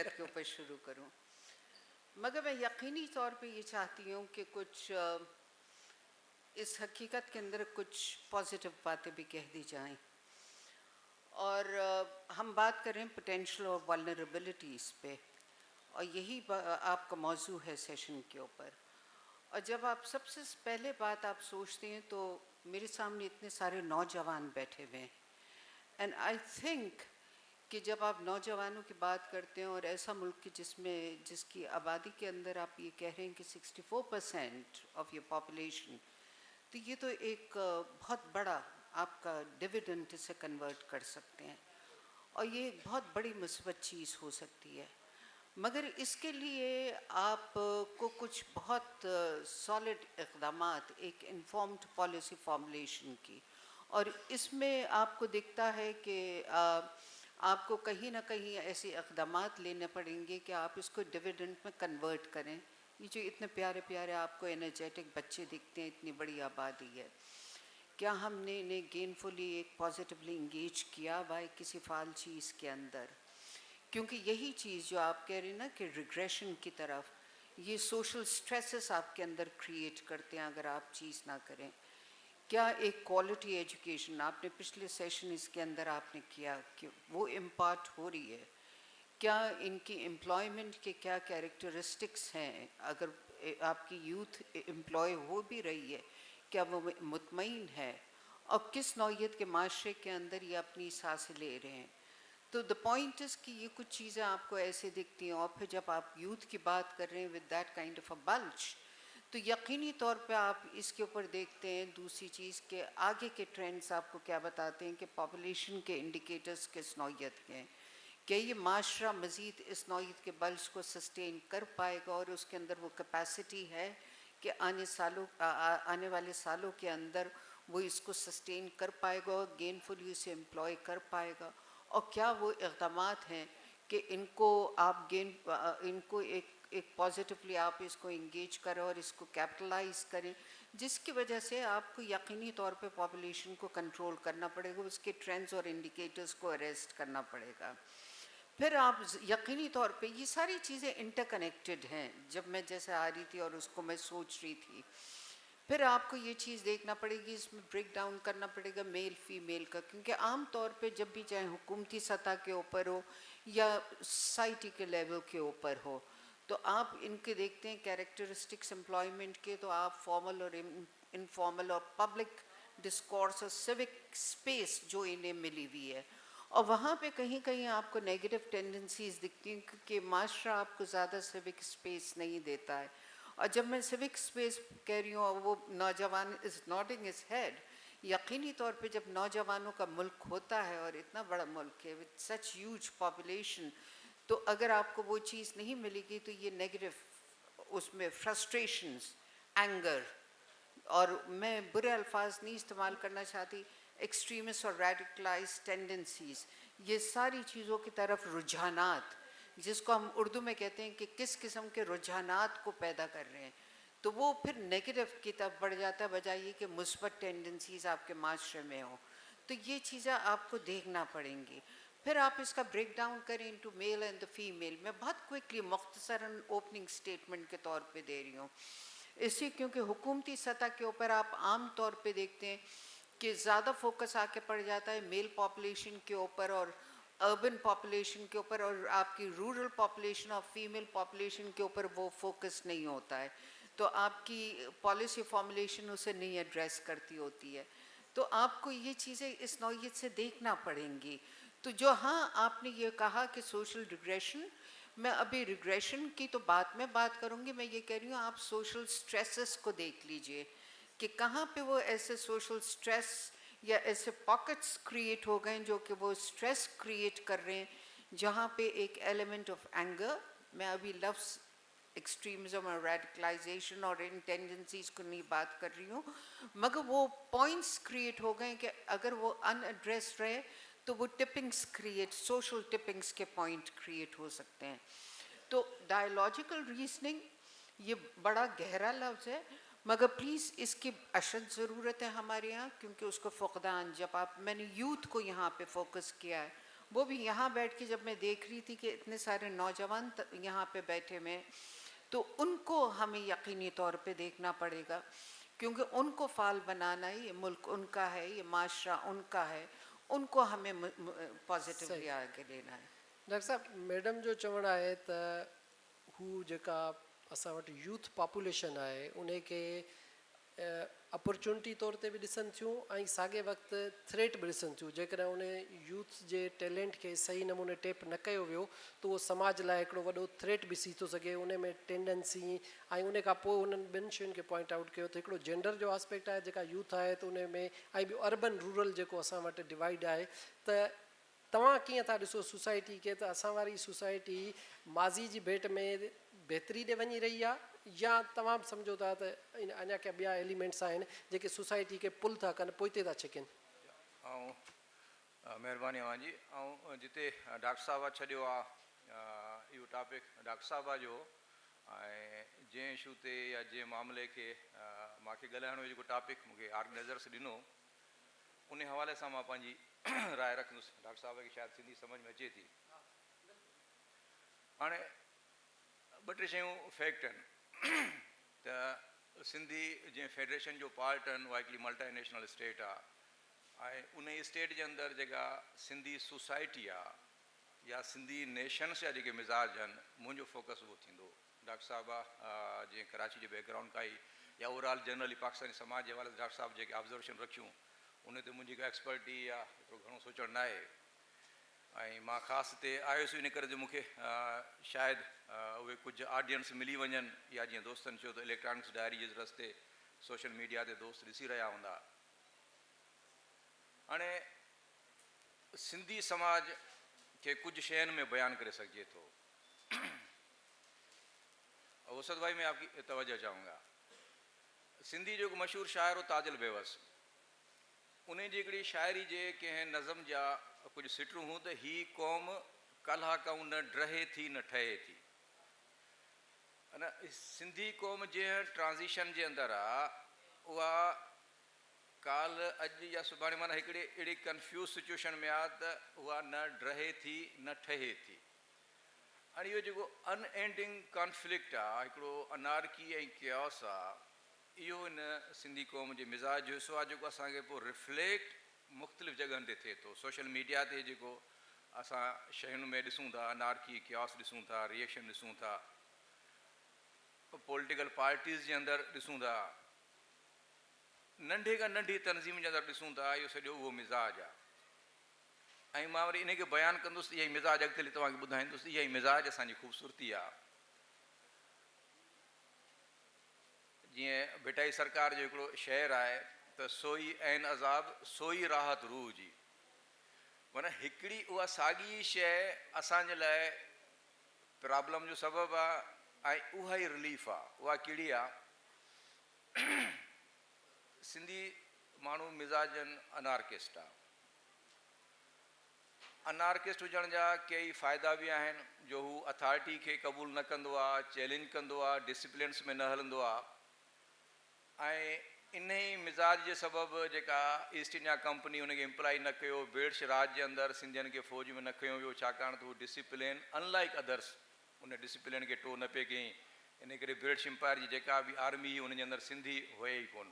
के ऊपर शुरू करूं, मगर मैं यकीनी तौर पे ये चाहती हूँ कि कुछ इस हकीकत के अंदर कुछ पॉजिटिव बातें भी कह दी जाएं। और हम बात कर रहे हैं पोटेंशियल और वल्नरेबिलिटीज़ पे, और यही आपका मौजू है सेशन के ऊपर। और जब आप सबसे पहले बात आप सोचते हैं तो मेरे सामने इतने सारे नौजवान बैठे हुए हैं, एंड आई थिंक कि जब आप नौजवानों की बात करते हैं और ऐसा मुल्क की जिसकी आबादी के अंदर आप ये कह रहे हैं कि 64% ऑफ योर पॉपुलेशन, तो ये तो एक बहुत बड़ा आपका डिविडेंड से कन्वर्ट कर सकते हैं, और ये एक बहुत बड़ी मुसीबत चीज़ हो सकती है। मगर इसके लिए आपको कुछ बहुत सॉलिड इक़दामात, एक इन्फॉर्म्ड पॉलिसी फॉर्मुलेशन की, और इसमें आपको दिखता है कि आपको कहीं ना कहीं ऐसे इक़दामात लेने पड़ेंगे कि आप इसको डिविडेंड में कन्वर्ट करें। ये जो इतने प्यारे प्यारे आपको एनर्जेटिक बच्चे दिखते हैं, इतनी बड़ी आबादी है, क्या हमने इन्हें गेनफुली एक पॉजिटिवली इंगेज किया बाय किसी फाल चीज़ के अंदर? क्योंकि यही चीज़ जो आप कह रहे हैं ना कि रिग्रेशन की तरफ, ये सोशल स्ट्रेसेस आपके अंदर क्रिएट करते हैं अगर आप चीज़ ना करें। क्या एक क्वालिटी एजुकेशन आपने पिछले सेशन इसके अंदर आपने किया कि वो इम्पार्ट हो रही है? क्या इनकी एम्प्लॉयमेंट के क्या कैरेक्टरिस्टिक्स हैं? अगर आपकी यूथ एम्प्लॉय हो भी रही है, क्या वो मुतमईन है? और किस नौइयत के माशरे के अंदर ये अपनी सांसें ले रहे हैं? तो द पॉइंट इज़ कि ये कुछ चीज़ें आपको ऐसे दिखती हैं, और फिर जब आप यूथ की बात कर रहे हैं with that kind of a bulge, तो यकीनी तौर पे आप इसके ऊपर देखते हैं दूसरी चीज़ के आगे के ट्रेंड्स आपको क्या बताते हैं कि पॉपुलेशन के इंडिकेटर्स किस नौइयत के हैं। क्या ये माशरा मज़ीद इस नौइयत के बल्ज को सस्टेन कर पाएगा, और उसके अंदर वो कैपेसिटी है कि आने वाले सालों के अंदर वो इसको सस्टेन कर पाएगा और गेनफुली उसे एम्प्लॉय कर पाएगा? और क्या वो इक़दामात हैं कि इनको एक पॉजिटिवली आप इसको इंगेज करें और इसको कैपिटलाइज करें, जिसकी वजह से आपको यकीनी तौर पे पॉपुलेशन को कंट्रोल करना पड़ेगा, उसके ट्रेंड्स और इंडिकेटर्स को अरेस्ट करना पड़ेगा। फिर आप यकीनी तौर पे ये सारी चीज़ें इंटरकनेक्टेड हैं। जब मैं जैसे आ रही थी और उसको मैं सोच रही थी, फिर आपको ये चीज़ देखना पड़ेगी, इसमें ब्रेक डाउन करना पड़ेगा मेल फीमेल का, क्योंकि आम तौर पे जब भी चाहे हुकूमती सतह के ऊपर हो या सोसाइटी के लेवल के ऊपर हो, तो आप इनके देखते हैं कैरेक्टरिस्टिक्स एम्प्लॉयमेंट के, तो आप फॉर्मल और इनफॉर्मल और पब्लिक डिस्कोर्स और सिविक स्पेस जो इन्हें मिली हुई है, और वहाँ पे कहीं कहीं आपको नेगेटिव टेंडेंसीज दिखती हैं, क्योंकि माशरा आपको ज़्यादा सिविक स्पेस नहीं देता है। और जब मैं सिविक स्पेस कह रही हूँ और वो नौजवान इज़ नॉडिंग हिज हेड, यकीनी तौर पे जब नौजवानों का मुल्क होता है और इतना बड़ा मुल्क है विद सच ह्यूज पॉपुलेशन, तो अगर आपको वो चीज़ नहीं मिलेगी तो ये नेगेटिव, उसमें फ्रस्ट्रेशंस, एंगर, और मैं बुरे अल्फाज नहीं इस्तेमाल करना चाहती, एक्सट्रीमिस्ट और रेडिकलाइज टेंडेंसीज, ये सारी चीज़ों की तरफ रुझानात, जिसको हम उर्दू में कहते हैं कि किस किस्म के रुझानात को पैदा कर रहे हैं, तो वो फिर नेगेटिव की तरफ बढ़ जाता है बजाय ये कि मुस्बत टेंडेंसीज आपके माशरे में हो। तो ये चीज़ें आपको देखना पड़ेंगी। फिर आप इसका ब्रेक डाउन करें into male and the female. मैं बहुत क्विकली मुख्तसरन ओपनिंग स्टेटमेंट के तौर पे दे रही हूँ इसी, क्योंकि हुकूमती सतह के ऊपर आप आम तौर पे देखते हैं कि ज़्यादा फोकस आके पड़ जाता है मेल पॉपुलेशन के ऊपर और अर्बन पॉपुलेशन के ऊपर, और आपकी रूरल पॉपुलेशन और फीमेल पॉपुलेशन के ऊपर वो फोकस नहीं होता है, तो आपकी पॉलिसी फॉर्मुलेशन उसे नहीं एड्रेस करती होती है। तो आपको ये चीज़ें इस नौइयत से देखना पड़ेंगी। तो जो हाँ आपने ये कहा कि सोशल रिग्रेशन, मैं अभी रिग्रेशन की तो बात करूँगी, मैं ये कह रही हूँ आप सोशल स्ट्रेसेस को देख लीजिए कि कहाँ पे वो ऐसे सोशल स्ट्रेस या ऐसे पॉकेट्स क्रिएट हो गए जो कि वो स्ट्रेस क्रिएट कर रहे हैं, जहाँ पे एक एलिमेंट ऑफ एंगर, मैं अभी लफ्ज़ एक्सट्रीमिज्म और रेडिकलाइजेशन और इन टेंडेंसीज को नहीं बात कर रही हूँ, मगर वो पॉइंट्स क्रिएट हो गए कि अगर वो अनएड्रेस रहे तो वो टिपिंग्स क्रिएट, सोशल टिपिंग्स के पॉइंट क्रिएट हो सकते हैं। तो डायलॉजिकल रीजनिंग ये बड़ा गहरा लफ्ज़ है, मगर प्लीज़ इसकी अशद ज़रूरत है हमारे यहाँ, क्योंकि उसको फ़ुक़दान, जब आप, मैंने यूथ को यहाँ पे फोकस किया है वो भी यहाँ बैठ के जब मैं देख रही थी कि इतने सारे नौजवान यहाँ पे बैठे हुए, तो उनको हमें यकीनी तौर पे देखना पड़ेगा, क्योंकि उनको फाल बनाना है, ये मुल्क उनका है, ये माशरा उनका है, उनको हमें पॉजिटिवली आगे लेना है। डॉक्टर साहब, मैडम जो चवणु आहे त हू जेका असां वटि यूथ पॉपुलेशन आहे उन खे अपॉर्चुनिटी तौर ते बि ॾिसनि थियूं ऐं साॻे वक़्तु थ्रेट बि ॾिसनि थियूं। जेकॾहिं उन यूथ जे टैलेंट खे सही नमूने टेप न कयो वियो त उहो समाज लाइ हिकिड़ो वॾो थ्रेट बि थी थो सघे। उन में टेंडेंसी ऐं उन खां पोइ उन्हनि ॿिनि शयुनि खे पॉइंट आउट कयो त हिकिड़ो जेंडर जो आस्पेक्ट आहे जेका यूथ आहे त उन में, ऐं ॿियो अर्बन रूरल जेको असां वटि डिवाइड आहे। त तव्हां कीअं था ॾिसो सोसाइटी खे, त असां वारी सोसाइटी माज़ी जी भेट में बहितरी ॾे वञी रही आहे, या तव्हां सम्झो था त अञा के ॿिया एलिमेंट्स आहिनि जेके सोसाइटी खे पुल था कनि, पोइते था छिकनि? ऐं महिरबानी अवां जी। ऐं जिते डॉक्टर साहब छॾियो आहे इहो टॉपिक डॉक्टर साहब जो, ऐं जंहिं इशू ते या जंहिं मामले खे मूंखे ॻाल्हाइण जो जेको टॉपिक मूंखे ऑर्गेनाइज़र्स ॾिनो, उन हवाले सां मां पंहिंजी राय रखंदुसि। डॉक्टर साहब खे शायदि सिंधी सम्झ में अचे थी। हाणे ॿ टे शयूं फैक्ट आहिनि त सिंधी जीअं फेडरेशन जो पार्ट आहिनि, उहा हिकिड़ी मल्टानेशनल स्टेट आहे, ऐं उन स्टेट जे अंदरि जेका सिंधी सोसाइटी आहे या सिंधी नेशन्स जा जेके मिज़ाज आहिनि, मुंहिंजो फोकस उहो थींदो। डॉक्टर साहब जीअं कराची जो बैकग्राउंड काई या ओवरऑल जनरली पाकिस्तानी समाज जे हवाले सां डॉक्टर साहब जेके ऑब्ज़र्वेशन रखियूं, उन ते मुंहिंजी का एक्सपर्टी या एतिरो घणो सोचणु न आहे। ऐं मां ख़ासि हिते आयुसि इन करे जो मूंखे शायदि उहे कुझु ऑडियंस मिली वञनि, या जीअं दोस्तनि चयो त इलेक्ट्रॉनिक्स डायरी जे रस्ते सोशल मीडिया ते दोस्त ॾिसी रहिया हूंदा। हाणे सिंधी समाज खे कुझु शयुनि में बयानु करे सघिजे थो। उसद भाई, मैं आपकी तवज्जो चाहूँगा, सिंधी जो मशहूर शाइर हो ताजुल बेवस, उन जी हिकिड़ी शाइरी जे कंहिं नज़म जा कुझु सिटरूं हूं त ही क़ौम कल्हा कऊं न ड्रहे थी न ठहे थी। अन सिंधी क़ौम जंहिं ट्रांज़िशन जे अंदरि आहे, उहा काल अॼु या सुभाणे माना हिकिड़े अहिड़ी कंफ्यूज़ सिचुएशन में आहे त उहा न ड्रहे थी न ठहे थी। हाणे इहो जेको अनएंडिंग कॉन्फ्लिक्ट आहे, हिकिड़ो अनारकी ऐं क्यास आहे, इहो इन सिंधी क़ौम जे मिज़ाज जो हिसो आहे, जेको असांखे पोइ रिफ्लेक्ट मुख़्तलिफ़ जॻहनि ते थिए थो। सोशल मीडिया ते जेको असां शयुनि में ॾिसूं था, अनारकी क्यास ॾिसूं था, रिएक्शन ॾिसूं था, पॉलिटिकल पार्टीज़ जे अंदरि ॾिसूं था, नंढे खां नंढी तनज़ीम जे अंदरि ॾिसूं था, इहो सॼो उहो मिज़ाज आहे। ऐं मां वरी इन खे बयानु कंदुसि, इहा ई मिज़ाज अॻिते तव्हांखे ॿुधाईंदुसि, इहा ई मिज़ाज असांजी ख़ूबसूरती आहे। जीअं भिटाई सरकार जो हिकिड़ो शेर आहे त सोई ऐन अज़ाब सोई राहत रूह जी, माना हिकिड़ी उहा साॻी शइ असांजे लाइ प्रॉब्लम जो सबबु आहे ऐं उहा ई रिलीफ आहे। उहा कहिड़ी आहे? सिंधी माण्हू मिज़ाजनि अनार्किस्ट आहे। अनार्किस्ट हुजण जा कई फ़ाइदा बि आहिनि, जो हू अथॉरिटी खे क़बूल न कंदो आहे, चैलेंज कंदो आहे, डिसिप्लिन्स में न हलंदो आहे। ऐं इन ई मिज़ाज जे सबबु जेका ईस्ट इंडिया कंपनी उनखे इम्प्लाई न कयो, ब्रिटिश राज जे अंदरि सिंधियुनि खे फ़ौज में न खयो वियो, छाकाणि त उहो डिसिप्लिन अनलाइक अदर्स उन डिसिप्लिन खे टो न पिए कयईं। इन करे ब्रिटिश एम्पायर जी जेका बि आर्मी हुई, उनजे अंदरि सिंधी हुए ई कोन।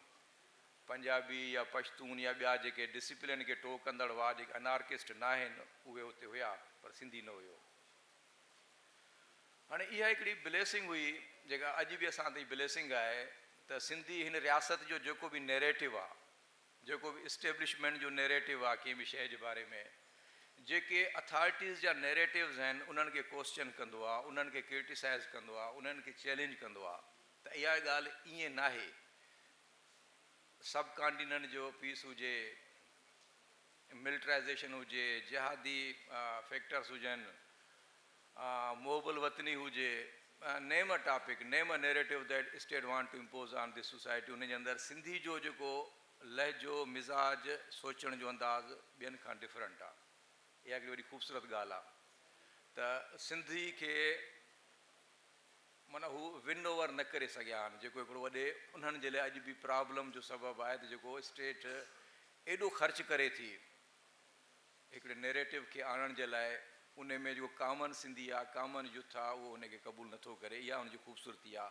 पंजाबी या पश्तून या ॿिया जेके डिसिप्लिन खे टो कंदड़ हुआ, जेके अनार्किस्ट न आहिनि, उहे हुते हुया, पर सिंधी न हुयो। हाणे इहा हिकिड़ी ब्लेसिंग हुई, जेका अॼु बि असां ताईं ब्लेसिंग आहे, त सिंधी हिन रियासत जो जेको बि नैरेटिव आहे, जेको बि इस्टेब्लिशमेंट जो नैरेटिव आहे कंहिं बि शइ जे बारे में, जेके अथॉरिटीज़ जा नैरेटिव्स आहिनि, उन्हनि खे क्वेश्चन कंदो आहे, उन्हनि खे क्रिटिसाइज़ कंदो आहे, उन्हनि खे चैलेंज कंदो आहे। त इहा ॻाल्हि ईअं न आहे। सब कॉन्टिनेंट जो पीस हुजे, मिलिट्राइज़ेशन हुजे, जिहादी फैक्टर्स हुजनि, मोबल वतनी हुजे, name a topic, name a narrative that state want to impose on this society, उन जे अंदरि सिंधी जो जेको लहजो, मिज़ाज, सोचण जो अंदाज़ ॿियनि खां डिफरेंट आहे। इहा हिकिड़ी वॾी ख़ूबसूरत ॻाल्हि आहे त सिंधी खे माना हू विन ओवर न करे सघिया आहिनि, जेको हिकिड़ो वॾे उन्हनि जे लाइ अॼु बि प्रॉब्लम जो सबबु आहे, त जेको स्टेट एॾो ख़र्च करे थी हिकिड़े नैरेटिव खे आणण जे लाइ उन में जेको कॉमन सिंधी आहे, कॉमन यूथ आहे, उहो उनखे क़बूल नथो करे। इहा उनजी ख़ूबसूरती आहे,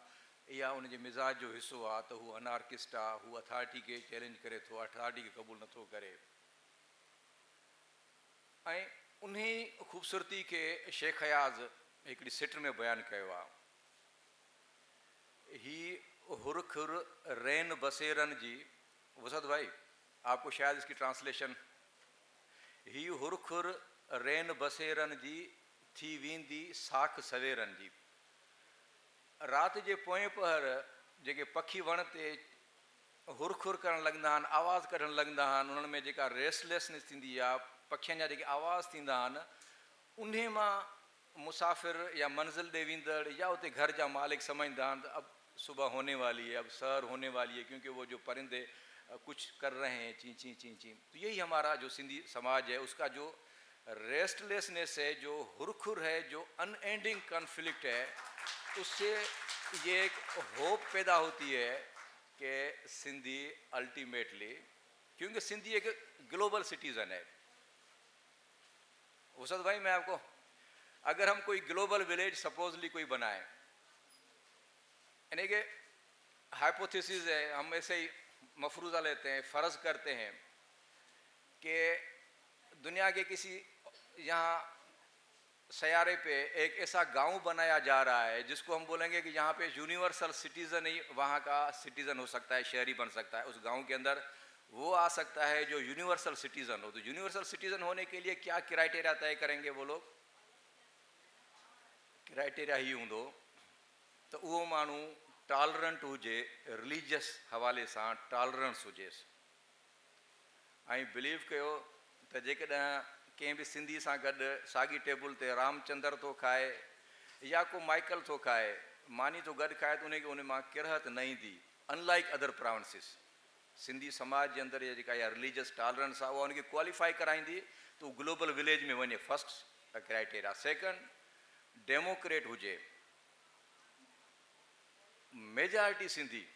इहा उनजे मिज़ाज जो हिसो आहे त हू अनार्किस्ट आहे, हू अथॉरिटी खे चैलेंज करे थो, अथॉरिटी खे क़बूल नथो करे। ऐं उन ख़ूबसूरती खे शेख अयाज़ हिकिड़ी सिट में बयानु कयो आहे। ही हुर खुर रैन बसेरन जी, वसद भाई आपको शायद इसकी ट्रांसलेशन, ही हुर खुर रैन बसेरन जी थी वेंदी साख सवेरन जी। राति जे पोएं पहर जेके पखी वण ते हुर खुर करणु लॻंदा आहिनि, आवाज़ु कढणु लॻंदा आहिनि, उन्हनि में जेका रेस्टलेसनेस थींदी आहे, पखियुनि जा जेके आवाज़ थींदा आहिनि, उन मां मुसाफ़िर या मंज़िल ॾे वेंदड़ या उते घर जा मालिक सम्झंदा आहिनि त अब सुबह होने वाली है, अब सहर होने वाली है, क्योंकि वो जो परिंदे कुछ कर रहे हैं, ची ची ची ची। तो यही हमारा जो सिंधी समाज है, उसका जो रेस्टलेसनेस है, जो हुरखुर है, जो अनएंडिंग कॉन्फ्लिक्ट है, उससे ये एक होप पैदा होती है कि सिंधी अल्टीमेटली, क्योंकि सिंधी एक ग्लोबल सिटीज़न है। वसद भाई मैं आपको, अगर हम कोई ग्लोबल विलेज सपोजली कोई बनाए, यानी कि हाइपोथेसिस है, हम ऐसे ही मफरूज़ा लेते हैं, फ़र्ज़ करते हैं कि दुनिया के किसी यहाँ सैयारे पे एक ऐसा गांव बनाया जा रहा है जिसको हम बोलेंगे कि यहाँ पे यूनिवर्सल सिटीज़न ही वहाँ का सिटीज़न हो सकता है, शहरी बन सकता है। उस गांव के अंदर वो आ सकता है जो यूनिवर्सल सिटीज़न हो। तो यूनिवर्सल सिटीज़न होने के लिए क्या क्राइटेरिया तय करेंगे वो लोग? क्राइटेरिया ही हूंदो त उहो माण्हू टॉलरेंट हुजे, रिलीजियस हवाले सां टॉलरेंस हुजेसि। ऐं बिलीव कयो त जेकॾहिं कंहिं बि सिंधी सां गॾु साॻी टेबल ते रामचंद्र थो खाए या को माइकल थो खाए, मानी थो गॾु खाए, त उनखे उन मां किरहत न ईंदी। अनलाइक अदर प्रोविंसिस, सिंधी समाज जे अंदरि जेका इहा रिलीजियस टॉलरेंस आहे, उहा उनखे क्वालिफाई कराईंदी त उहो ग्लोबल विलेज में वञे। First criteria. सेकंड, डेमोक्रेट हुजे, मेजॉरिटी सिंधी।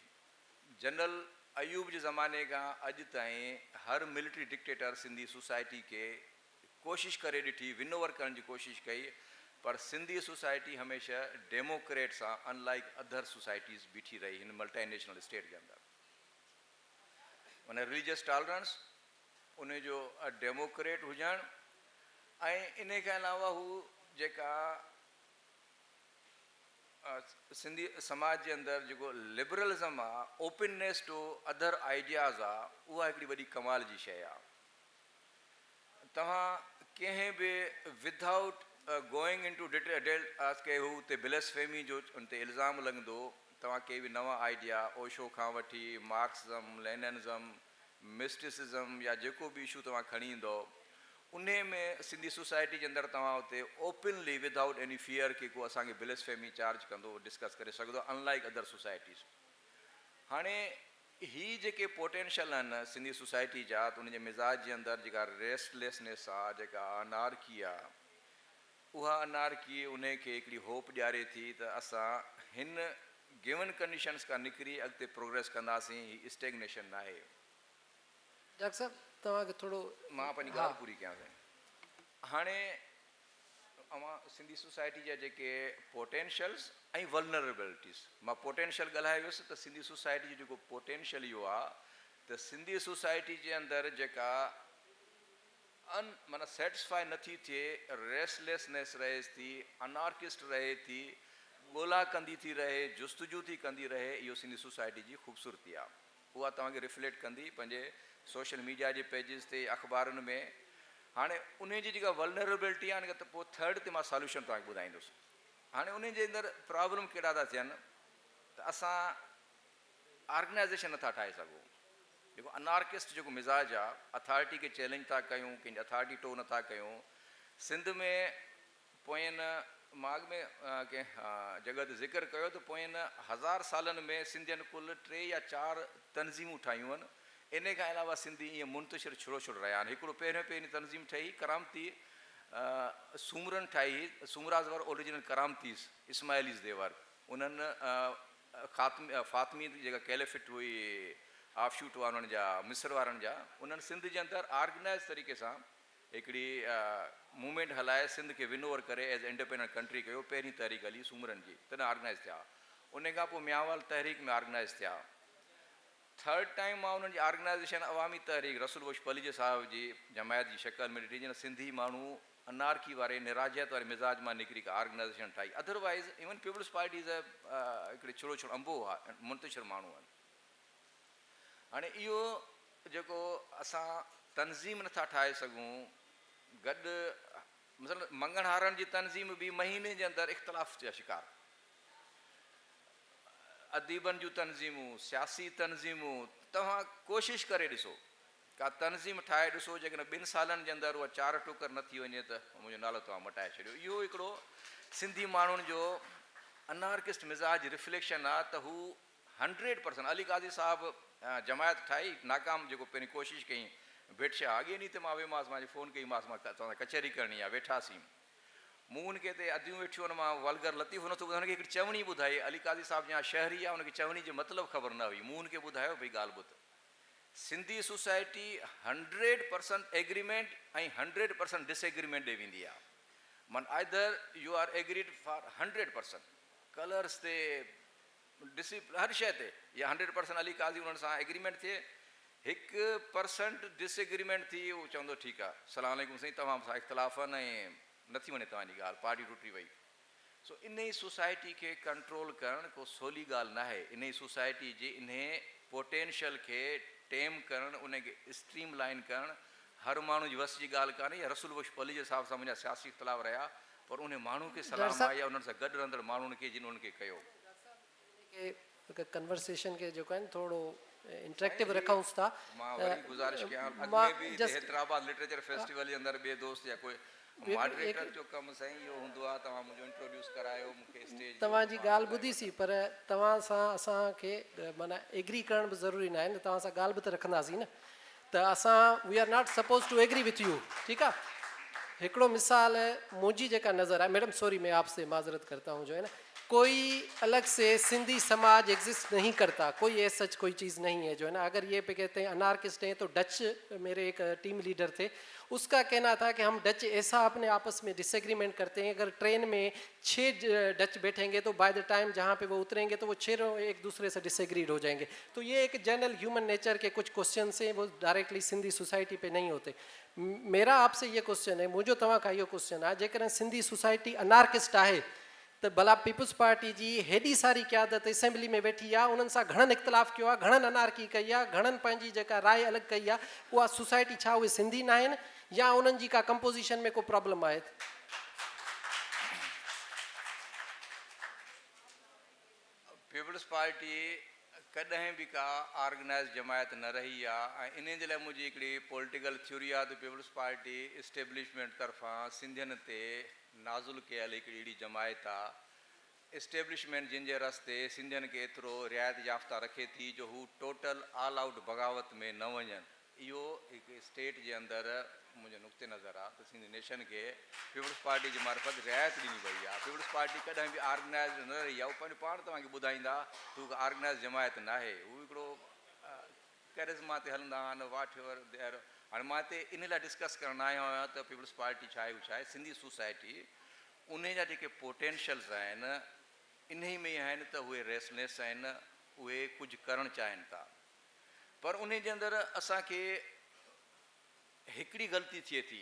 जनरल अयूब जे ज़माने खां अॼु ताईं हर मिलिट्री डिक्टेटर सिंधी सोसाइटी खे कोशिशि करे ॾिठी, विन ओवर करण जी कोशिशि कई, पर सिंधी सोसाइटी हमेशह डेमोक्रेट सां अनलाइक अदर सोसाइटीज़ बीठी रही हिन मल्टीनेशनल स्टेट जे अंदरि। माना रिलीजियस टॉलरेंस, उन जो डेमोक्रेट हुजणु, ऐं इन खां अलावा हू जेका सिंधी समाज जे अंदरि जेको लिबरलिज़म आहे, ओपननेस टू अदर आइडियाज़ आहे, उहा हिकिड़ी वॾी कमाल जी शइ आहे। तव्हां कंहिं बि without going into detail के हू उते ब्लेसफेमी जो उन ते इल्ज़ाम लॻंदो, तव्हां के बि नवां आइडिया ओशो खां वठी मार्क्सिज़म, लेनिनिज़म, मिस्टिसिज़म या जेको बि इशू तव्हां खणी ईंदो, उन में सिंधी सोसाइटी जे अंदरि तव्हां उते ओपनली विदाउट एनी फियर की को असांखे ब्लेसफेमी चार्ज कंदो, डिस्कस करे सघंदो, अनलाइक अदर सोसाइटीज़। हाणे ही जेके पोटेंशियल आहिनि सिंधी सोसाइटी जा, त उनजे मिज़ाज जे अंदरि जेका रेस्टलेसनेस आहे, जेका अनारकी आहे, उहा अनारकी उनखे हिकिड़ी होप ॾियारे थी त असां हिन गिवन कंडीशन्स खां निकिरी अॻिते प्रोग्रेस कंदासीं। ही स्टेगनेशन न आहे। डॉक्टर साहब तव्हांखे थोरो मां पंहिंजी ॻाल्हि पूरी कयां थी। हाणे अवां सिंधी सोसाइटी जा जेके पोटेंशियल्स ऐं वल्नरेबिलिटीज़, मां पोटेंशियल ॻाल्हाए वियुसि त सिंधी सोसाइटी जो जेको पोटेंशियल इहो आहे त सिंधी सोसाइटी जे अंदरि जेका माना सेटिस्फाई नथी थिए, रेस्टलेसनेस रहे थी, अनार्किस्ट रहे थी, ॻोल्हा कंदी थी रहे, जुस्तजू थी कंदी रहे, इहो सिंधी सोसाइटी जी ख़ूबसूरती आहे। उहा तव्हांखे रिफ्लेक्ट कंदी पंहिंजे सोशल मीडिया जे पेजिस ते, अख़बारुनि में। हाणे उन जी जेका वल्नरेबिलिटी आहे न, त पोइ थर्ड ते मां सॉल्यूशन तव्हांखे ॿुधाईंदुसि। हाणे उन जे अंदरि प्रॉब्लम कहिड़ा था थियनि त असां ऑर्गेनाइज़ेशन नथा ठाहे सघूं। जेको अनार्किस्ट जेको मिज़ाज आहे, अथॉरिटी खे चैलेंज था कयूं, कंहिंजी अथॉरिटी टो नथा कयूं। सिंध में पोयनि माॻ में कंहिं जॻह ते ज़िक्र कयो त पोयनि 1000 सालनि में सिंधियुनि कुल 3 या 4 तनज़ीमूं ठाहियूं आहिनि। इन खां अलावा सिंधी ईअं मुंतशिर छुरो छुरो रहिया आहिनि। हिकिड़ो पहिरीं तनज़ीम ठही करामती सूमरनि ठाही, सूमराज़ वर ओरिजिनल करामतीस इस्माइलीस देवर। उन्हनि फातमी जेका कैलिफिट हुई, ऑफशूट हुआ उन्हनि जा, मिस्र वारनि जा, उन्हनि सिंध जे अंदरि ऑर्गेनाइज़ तरीक़े सां हिकिड़ी मूवमेंट हलाए सिंध खे विन ओवर करे एज़ इंडिपेंडेंट कंट्री कयो। पहिरीं तहरीक हली सूमरनि जी, तॾहिं ऑर्गेनाइज़ थिया। उन खां पोइ म्यावाल तहरीक में ऑर्गेनाइज़ थिया। थर्ड टाइम मां उन्हनि जी ऑर्गेनाइज़ेशन अवामी तहरीक रसूल बख्श पलीज साहिब जी जमायत जी शक्ल में ॾिठी, जिन सिंधी माण्हू अनारकी वारे निराजियत वारे मिज़ाज मां निकिरी का ऑर्गेनाइज़ेशन ठाही। अदरवाइज़ इवन पीपल्स पार्टी जा हिकिड़े छुड़ो छुड़ो अंबो आहे, मुंतशिर माण्हू आहिनि। हाणे इहो जेको असां तनज़ीम नथा ठाहे सघूं, गॾु मतिलबु मंगण हारनि जी तनज़ीम बि महीने जे अंदरि इख़्तिलाफ़ जा शिकार, अदीबनि जूं तनज़ीमूं, सियासी तनज़ीमूं, तव्हां कोशिशि करे ॾिसो का तनज़ीम ठाहे ॾिसो, जेकॾहिं 2 सालनि जे अंदरि उहा 4 टुकर न थी वञे त मुंहिंजो नालो तव्हां मटाए छॾियो। इहो हिकिड़ो सिंधी माण्हुनि जो अनार्किस्ट मिज़ाज रिफ्लेक्शन आहे त हू 100%। अली काज़ी साहिबु जमायत ठाही, नाकाम, जेको पहिरीं कोशिशि कई भेटशाह, अॻे ॾींहुं ते मां वेहमांसि, मां फ़ोन कईमांसि, मां चवंदा कचहरी करणी आहे, वेठासीं। मूं हुनखे ते अदियूं वेठियूं आहिनि, मां वलगर लतीफ़ो नथो ॿुधां, हुनखे हिकिड़ी चवणी ॿुधाई। अली काज़ी साहिबु जहाँ शहरी आहे, हुनखे चवणी जो मतिलबु ख़बर न हुई। मूं हुनखे ॿुधायो भई ॻाल्हि ॿुध, सिंधी सोसाइटी 100% एग्रीमेंट ऐं 100% डिसएग्रीमेंट ॾे वेंदी आहे। मन either you are agreed for 100% colours ते डिसिप्लिन हर शइ ते, या 100% अली काज़ी उन्हनि सां एग्रीमेंट थिए, 1% डिसएग्रीमेंट थी, उहो चवंदो ठीकु आहे, सलाम वालेकुम साईं, तव्हां सां इख़्तिलाफ़ आहिनि ऐं नथी वञे तव्हांजी ॻाल्हि, पार्टी टुटी वई। सो इन ई सोसाइटी खे कंट्रोल करणु को सवली ॻाल्हि न आहे। इन ई सोसाइटी जे इन पोटेंशियल खे टेम करणु, उनखे स्ट्रीम लाइन करणु हर माण्हू जी वस जी ॻाल्हि कान्हे। या रसूल बख्श पलीज साहिब सां मुंहिंजा सियासी इख़्तिलाफ़ रहिया, पर उन माण्हू खे सलाम आहे, या उन्हनि सां गॾु रहंदड़ माण्हुनि खे जिन उनखे कयो। कन्वर्सेशन के जो है थोड़ो इंटरेक्टिव रखूंसि था। मां वरी गुज़ारिश कयां, अॻिमें बि हैदराबाद लिटरेचर फेस्टिवल जे अंदरि ॿिए दोस्त या कोई मॉडरेटर जो कमु साईं इहो हूंदो आहे, तव्हां मुंहिंजो इंट्रोड्यूस करायो मूंखे स्टेज। तव्हांजी ॻाल्हि ॿुधीसीं, पर तव्हां सां असांखे माना एग्री करण बि ज़रूरी न आहे न, तव्हां सां ॻाल्हि बि त रखंदासीं न, त असां we are not suppose to agree with you, ठीकु आहे। हिकिड़ो मिसाल मुंहिंजी जेका नज़र आहे, मैडम सॉरी मैं आपसे माजरत करता हूँ, जो है ना कोई अलग से सिंधी समाज एग्जिस्ट नहीं करता, कोई ऐसा सच कोई चीज़ नहीं है, जो है ना। अगर ये पे कहते हैं अनार्किस्ट हैं, तो डच मेरे एक टीम लीडर थे, उसका कहना था कि हम डच ऐसा अपने आपस में डिसएग्रीमेंट करते हैं, अगर ट्रेन में 6 डच बैठेंगे तो बाय द टाइम जहाँ पे वो उतरेंगे तो वो 6 एक दूसरे से डिसएग्रीड हो जाएंगे। तो ये एक जनरल ह्यूमन नेचर के कुछ क्वेश्चन हैं, वो डायरेक्टली सिंधी सोसाइटी पे नहीं होते। मेरा आपसे ये क्वेश्चन है, मुझे तव्हां खां इहो क्वेश्चन आहे, जेकॾहिं सिंधी सोसाइटी अनार्किस्ट आहे त भला पीपल्स पार्टी जी हेॾी सारी क़यादत असेंबली में वेठी आहे, उन्हनि सां घणनि इख़्तिलाफ़ कयो आहे, घणनि अनारकी कई आहे, घणनि पंहिंजी जेका राय अलॻि कई आहे, उहा सोसाइटी छा उहे सिंधी न आहिनि, या उन्हनि जी का कंपोज़िशन में को प्रॉब्लम आहे? पीपल्स पार्टी कॾहिं बि का ऑर्गेनाइज़ जमायत न रही आहे, ऐं इन जे लाइ मुंहिंजी हिकिड़ी पॉलिटिकल थ्योरी आहे त पीपल्स पार्टी इस्टेब्लिशमेंट तरफ़ां सिंधियुनि ते नाज़ुल कयल हिकिड़ी अहिड़ी जमायत आहे। इस्टेब्लिशमेंट जिन जे रस्ते सिंधियुनि खे एतिरो रिआयत याफ़्ता रखे थी जो हू टोटल ऑल आउट बग़ावत में न वञनि। इहो हिकु स्टेट जे अंदरि मुंहिंजो नुक़्ते नज़र आहे त सिंधी नेशन खे पीपल्स पार्टी जी मार्फत रिआयत ॾिनी वई आहे। पीपल्स पार्टी कॾहिं बि ऑर्गेनाइज़ न रही आहे, उहो पंहिंजो पाण तव्हांखे ॿुधाईंदा हू ऑर्गेनाइज़ जमायत न आहे, हू हिकिड़ो कैरिज़मा ते हलंदा आहिनि, वाट एवर देयर। हाणे मां हिते इन लाइ डिस्कस करणु आयो आहियां त पीपल्स पार्टी छा आहे, हू छा आहे। सिंधी सोसाइटी उन जा जेके पोटेंशियल्स आहिनि इन ई में ई आहिनि त उहे रेस्टलेस आहिनि, उहे कुझु करणु चाहिनि था, पर उन जे अंदरि असांखे हिकिड़ी ग़लती थिए थी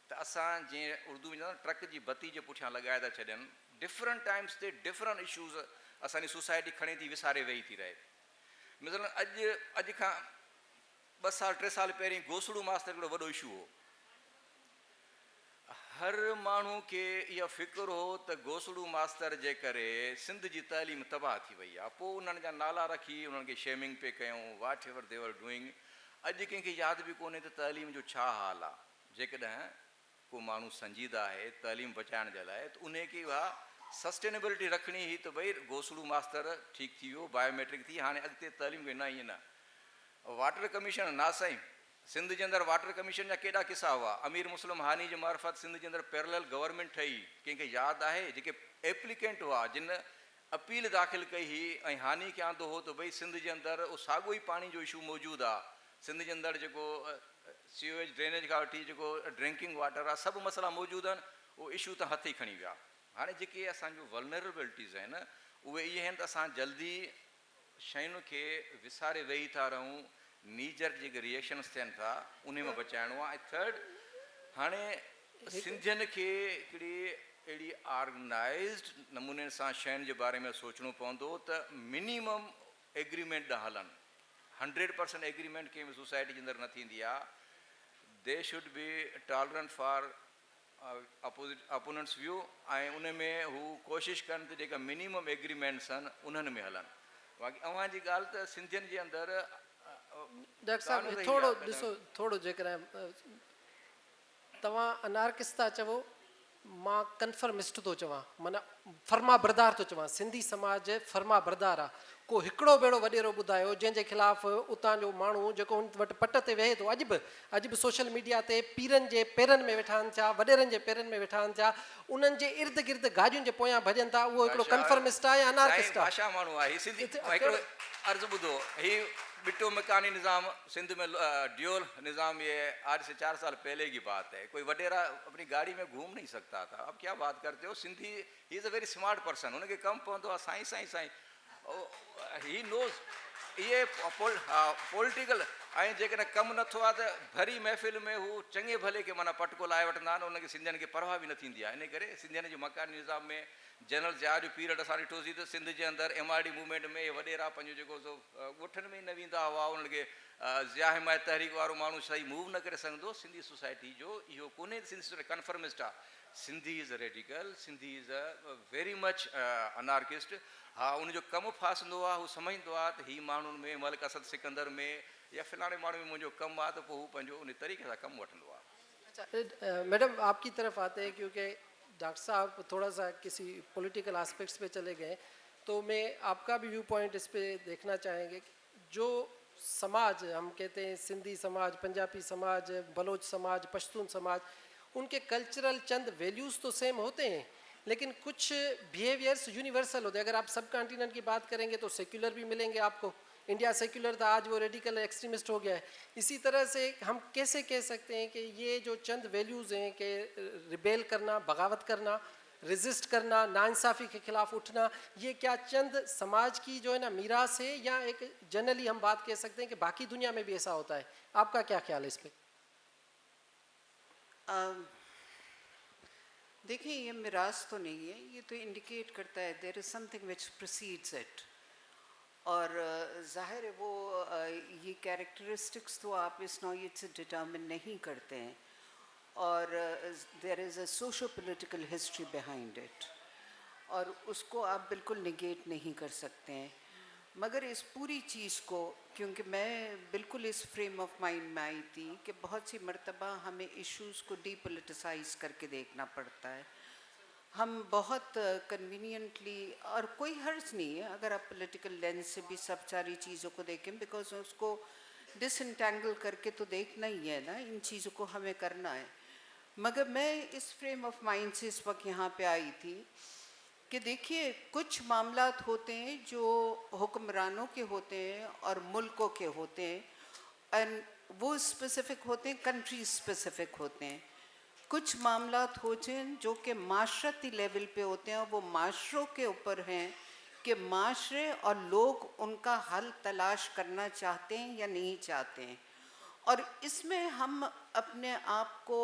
त असां जीअं उर्दू में चवंदा ट्रक जी बत्ती जे पुठियां लॻाए था छॾनि, डिफरेंट टाइम्स ते डिफरेंट इशूज़ असांजी सोसाइटी खणी थी विसारे वेही थी रहे। मतिलबु अॼु खां 2 साल 3 साल पहिरीं घोसड़ू मास्तर हिकिड़ो वॾो इशू हो। हर माण्हू खे इहा फ़िक्र हो त घोसड़ू मास्तर जे करे सिंध जी तइलीम तबाह थी वई आहे। पोइ उन्हनि जा नाला रखी उन्हनि खे शेमिंग पे कयूं, वाट एवर दे वर डूइंग। अॼु कंहिंखे यादि बि कोन्हे त तइलीम जो छा हाल आहे। जेकॾहिं को माण्हू संजीदा आहे तइलीम बचाइण जे लाइ, त उनखे उहा सस्टेनेबिलिटी रखणी हुई त भई घोसड़ू मास्तर ठीकु थी वियो, बायोमेट्रिक थी, हाणे अॻिते तइलीम खे न ईअं न। वाटर कमीशन ना साईं, सिंध जे अंदरि वाटर कमीशन जा केॾा किसा हुआ। अमीर मुस्लिम हानी जे मार्फत सिंध जे अंदरि पैरेलल गवर्नमेंट ठही, कंहिंखे यादि आहे जेके एप्लीकेंट हुआ जिन अपील दाख़िल कई हुई ऐं हानी खे आंदो हो त भई सिंध जे अंदरि उहो साॻियो ई पाणी जो इशू मौजूदु आहे। सिंध जे अंदरि जेको सीवेज ड्रेनेज खां वठी जेको ड्रिंकिंग वाटर आहे सभु मसइला मौजूदु आहिनि उहो इशू त हथ ई खणी विया हाणे जेके असांजूं वल्नरेबिलिटीज़ आहिनि उहे इहे आहिनि त असां जल्दी शयुनि खे विसारे वेही था रहूं नीजर जेके रिएक्शन्स थियनि था उन में बचाइणो आहे ऐं थर्ड हाणे सिंधियुनि खे हिकिड़ी अहिड़ी ऑर्गनाइज़्ड नमूने सां शयुनि जे बारे में सोचणो पवंदो त मिनिमम एग्रीमेंट ॾांहुं हलनि 100% एग्रीमेंट कंहिं बि सोसाइटी जे अंदरि न थींदी आहे they should be tolerant for opponents view ऐं उन में हू कोशिशि कनि त जेका मिनिमम एग्रीमेंट्स आहिनि उन्हनि में हलनि बाक़ी अव्हांजी ॻाल्हि त सिंधियुनि जे अंदरि डॉक्टर साहब थोरो ॾिसो थोरो जेकॾहिं तव्हां अनार्किस्ट था चवो मां कन्फर्मिस्ट थो चवां माना फर्मा बरदार थो चवां सिंधी समाज फर्मा बरदार आहे को हिकिड़ो भेड़ो वॾेरो ॿुधायो जंहिंजे ख़िलाफ़ु उतां जो माण्हू जेको उन वटि पट ते वेहे थो अॼु बि सोशल मीडिया ते पीरनि जे पेरनि में वेठा आहिनि छा वॾेरनि जे पेरनि में वेठा आहिनि छा उन्हनि जे इर्द गिर्द गाजियुनि जे पोयां भॼनि था उहो हिकिड़ो कन्फर्मिस्ट आहे या अनार्किस्ट आहे भाषा माण्हू आहे सिंधी हिकिड़ो अर्ज़ु ॿुधो ही बिट्टो मकानी निज़ाम सिंध में ड्यूल निज़ाम ये आज से 4 साल पहले की बात है कोई वडेरा अपनी गाड़ी में घूम नहीं सकता था अब क्या बात करते हो Sindhi he is a very smart person उनके कम पवंदो आहे साईं साईं साईं ही नोज़ ये पॉलिटिकल ऐं जेकॾहिं कमु नथो आहे त भरी महफ़िल में हू चङे भले खे माना पटको लाहे वठंदा आहिनि उनखे सिंधियुनि खे परवाह बि न थींदी आहे इन करे सिंधियुनि जे मकानी निज़ाम में जनरल ज़िया जो पीरियड असां ॾिठोसीं त सिंध जे अंदरि MRD मूवमेंट में वॾेरा पंहिंजो जेको सो ॻोठनि में ई न वेंदा हुआ उन्हनि खे ज़िया हिमायत तहरीक वारो माण्हू सही मूव न करे सघंदो सिंधी सोसाइटी जो इहो कोन्हे सिंधी कन्फर्मिस्ट आहे Sindhi is a radical Sindhi is a very much anarchist हा उनजो कमु फासंदो आहे हू सम्झंदो आहे त ही माण्हुनि में मलिक असद सिकंदर में या फलाणे माण्हू में मुंहिंजो कमु आहे त पोइ हू पंहिंजो उन तरीक़े सां कमु वठंदो आहे अच्छा मैडम आपकी तरफ आते हैं क्योंकि डॉक्टर साहब थोड़ा सा किसी पॉलिटिकल एस्पेक्ट्स पे चले गए तो मैं आपका भी व्यू पॉइंट इस पे देखना चाहेंगे जो समाज हम कहते हैं सिंधी समाज पंजाबी समाज बलोच समाज पश्तून समाज उनके कल्चरल चंद वैल्यूज़ तो सेम होते हैं लेकिन कुछ बिहेवियर्स यूनिवर्सल होते हैं अगर आप सब कॉन्टिनेंट की बात करेंगे तो सेक्युलर भी मिलेंगे आपको इंडिया सेक्युलर था आज वो रेडिकल एक्सट्रीमिस्ट हो गया है इसी तरह से हम कैसे कह सकते हैं कि ये जो चंद वैल्यूज़ हैं कि रिबेल करना बगावत करना रेजिस्ट करना नाइंसाफ़ी के खिलाफ उठना ये क्या चंद समाज की जो है ना मीरास है या एक जनरली हम बात कह सकते हैं कि बाकी दुनिया में भी ऐसा होता है आपका क्या ख्याल है इस पर देखिए ये मिरास तो नहीं है ये तो इंडिकेट करता है there is something which precedes it और ज़ाहिर है वो ये कैरेक्टरिस्टिक्स तो आप इस नौयत से डिटर्मिन नहीं करते हैं और there is a socio political history behind it और उसको आप बिल्कुल निगेट नहीं कर सकते हैं मगर इस पूरी चीज़ को क्योंकि मैं बिल्कुल इस फ्रेम ऑफ माइंड में आई थी कि बहुत सी मर्तबा हमें इश्यूज़ को डीपोलिटिसाइज करके देखना पड़ता है हम बहुत कन्वीनियंटली और कोई हर्ज नहीं है अगर आप पॉलिटिकल लेंस से भी सब सारी चीज़ों को देखें बिकॉज उसको डिसइंटेंगल करके तो देखना ही है ना इन चीज़ों को हमें करना है मगर मैं इस फ्रेम ऑफ माइंड से इस वक्त यहाँ पे आई थी कि देखिए कुछ मामलात होते हैं जो हुक्मरानों के होते हैं और मुल्कों के होते हैं एंड वो स्पेसिफ़िक होते हैं कंट्री स्पेसिफ़िक होते हैं कुछ मामलात होते हैं जो कि माशरती लेवल पे होते हैं और वो माशरों के ऊपर हैं कि माशरे और लोग उनका हल तलाश करना चाहते हैं या नहीं चाहते हैं और इसमें हम अपने आप को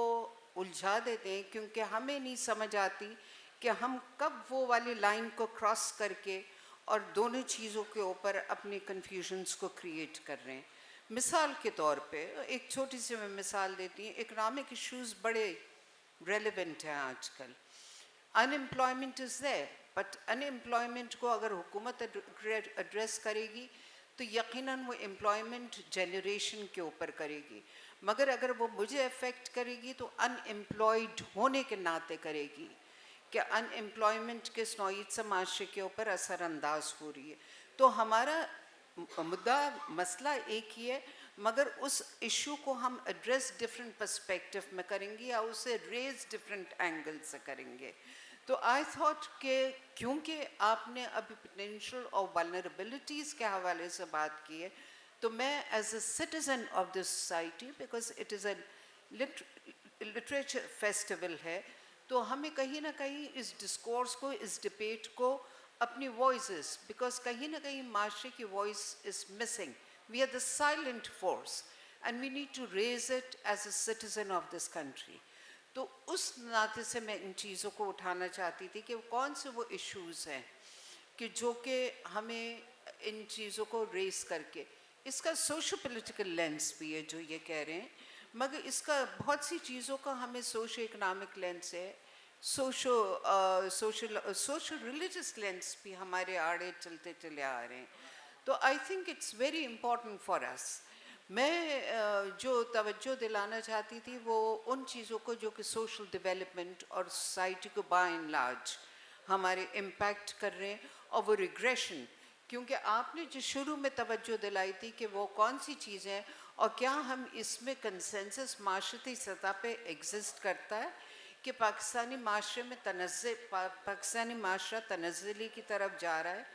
उलझा देते हैं क्योंकि हमें नहीं समझ आती कि हम कब वो वाली लाइन को क्रॉस करके और दोनों चीज़ों के ऊपर अपने कन्फ्यूजन्स को क्रिएट कर रहे हैं मिसाल के तौर पे एक छोटी सी मैं मिसाल देती हूँ इकनॉमिक इश्यूज़ बड़े रेलेवेंट हैं आजकल unemployment is there but unemployment को अगर हुकूमत एड्रेस करेगी तो यकीनन वो एम्प्लॉयमेंट जनरेशन के ऊपर करेगी मगर अगर वो मुझे अफेक्ट करेगी तो अनएम्प्लॉयड होने के नाते करेगी कि अनएम्प्लॉयमेंट किस नौयत से माशरे के ऊपर असरअंदाज हो रही है तो हमारा मुद्दा मसला एक ही है मगर उस इशू को हम एड्रेस डिफरेंट पर्सपेक्टिव में करेंगे या उसे रेज डिफरेंट एंगल से करेंगे तो आई थॉट कि क्योंकि आपने अभी पोटेंशियल और वल्नरेबिलिटीज़ के हवाले से बात की है तो मैं as a citizen of this society, because it is a literature festival है, तो हमें कहीं ना कहीं इस डिस्कोर्स को, इस डिबेट को अपनी वॉइसेस, बिकॉज कहीं ना कहीं माशरे की voice is missing, we are the silent force and we need to raise it as a citizen of this country. तो उस नाते से मैं इन चीज़ों को उठाना चाहती थी कि कौन से वो इश्यूज़ हैं कि जो कि हमें इन चीज़ों को रेस करके, इसका सोशो पोलिटिकल लेंस भी है जो ये कह रहे हैं, मगर इसका बहुत सी चीज़ों का हमें सोशो इकोनॉमिक लेंस है, सोशल रिलीजियस लेंस भी हमारे आड़े चलते चले आ रहे हैं। तो I think it's very important for us. मैं जो तवज्जो दिलाना चाहती थी वो उन चीज़ों को जो कि सोशल डेवलपमेंट और सोसाइटी को बाय एंड लार्ज हमारे इम्पैक्ट कर रहे हैं, और वो रिग्रेशन, क्योंकि आपने जो शुरू में तवज्जो दिलाई थी कि वो कौन सी चीज़ें हैं और क्या हम इसमें कंसेंसस माशरती सतह पे एग्जिस्ट करता है कि पाकिस्तानी माशरे में पाकिस्तानी माशरा तनज़्ज़ुली की तरफ जा रहा है,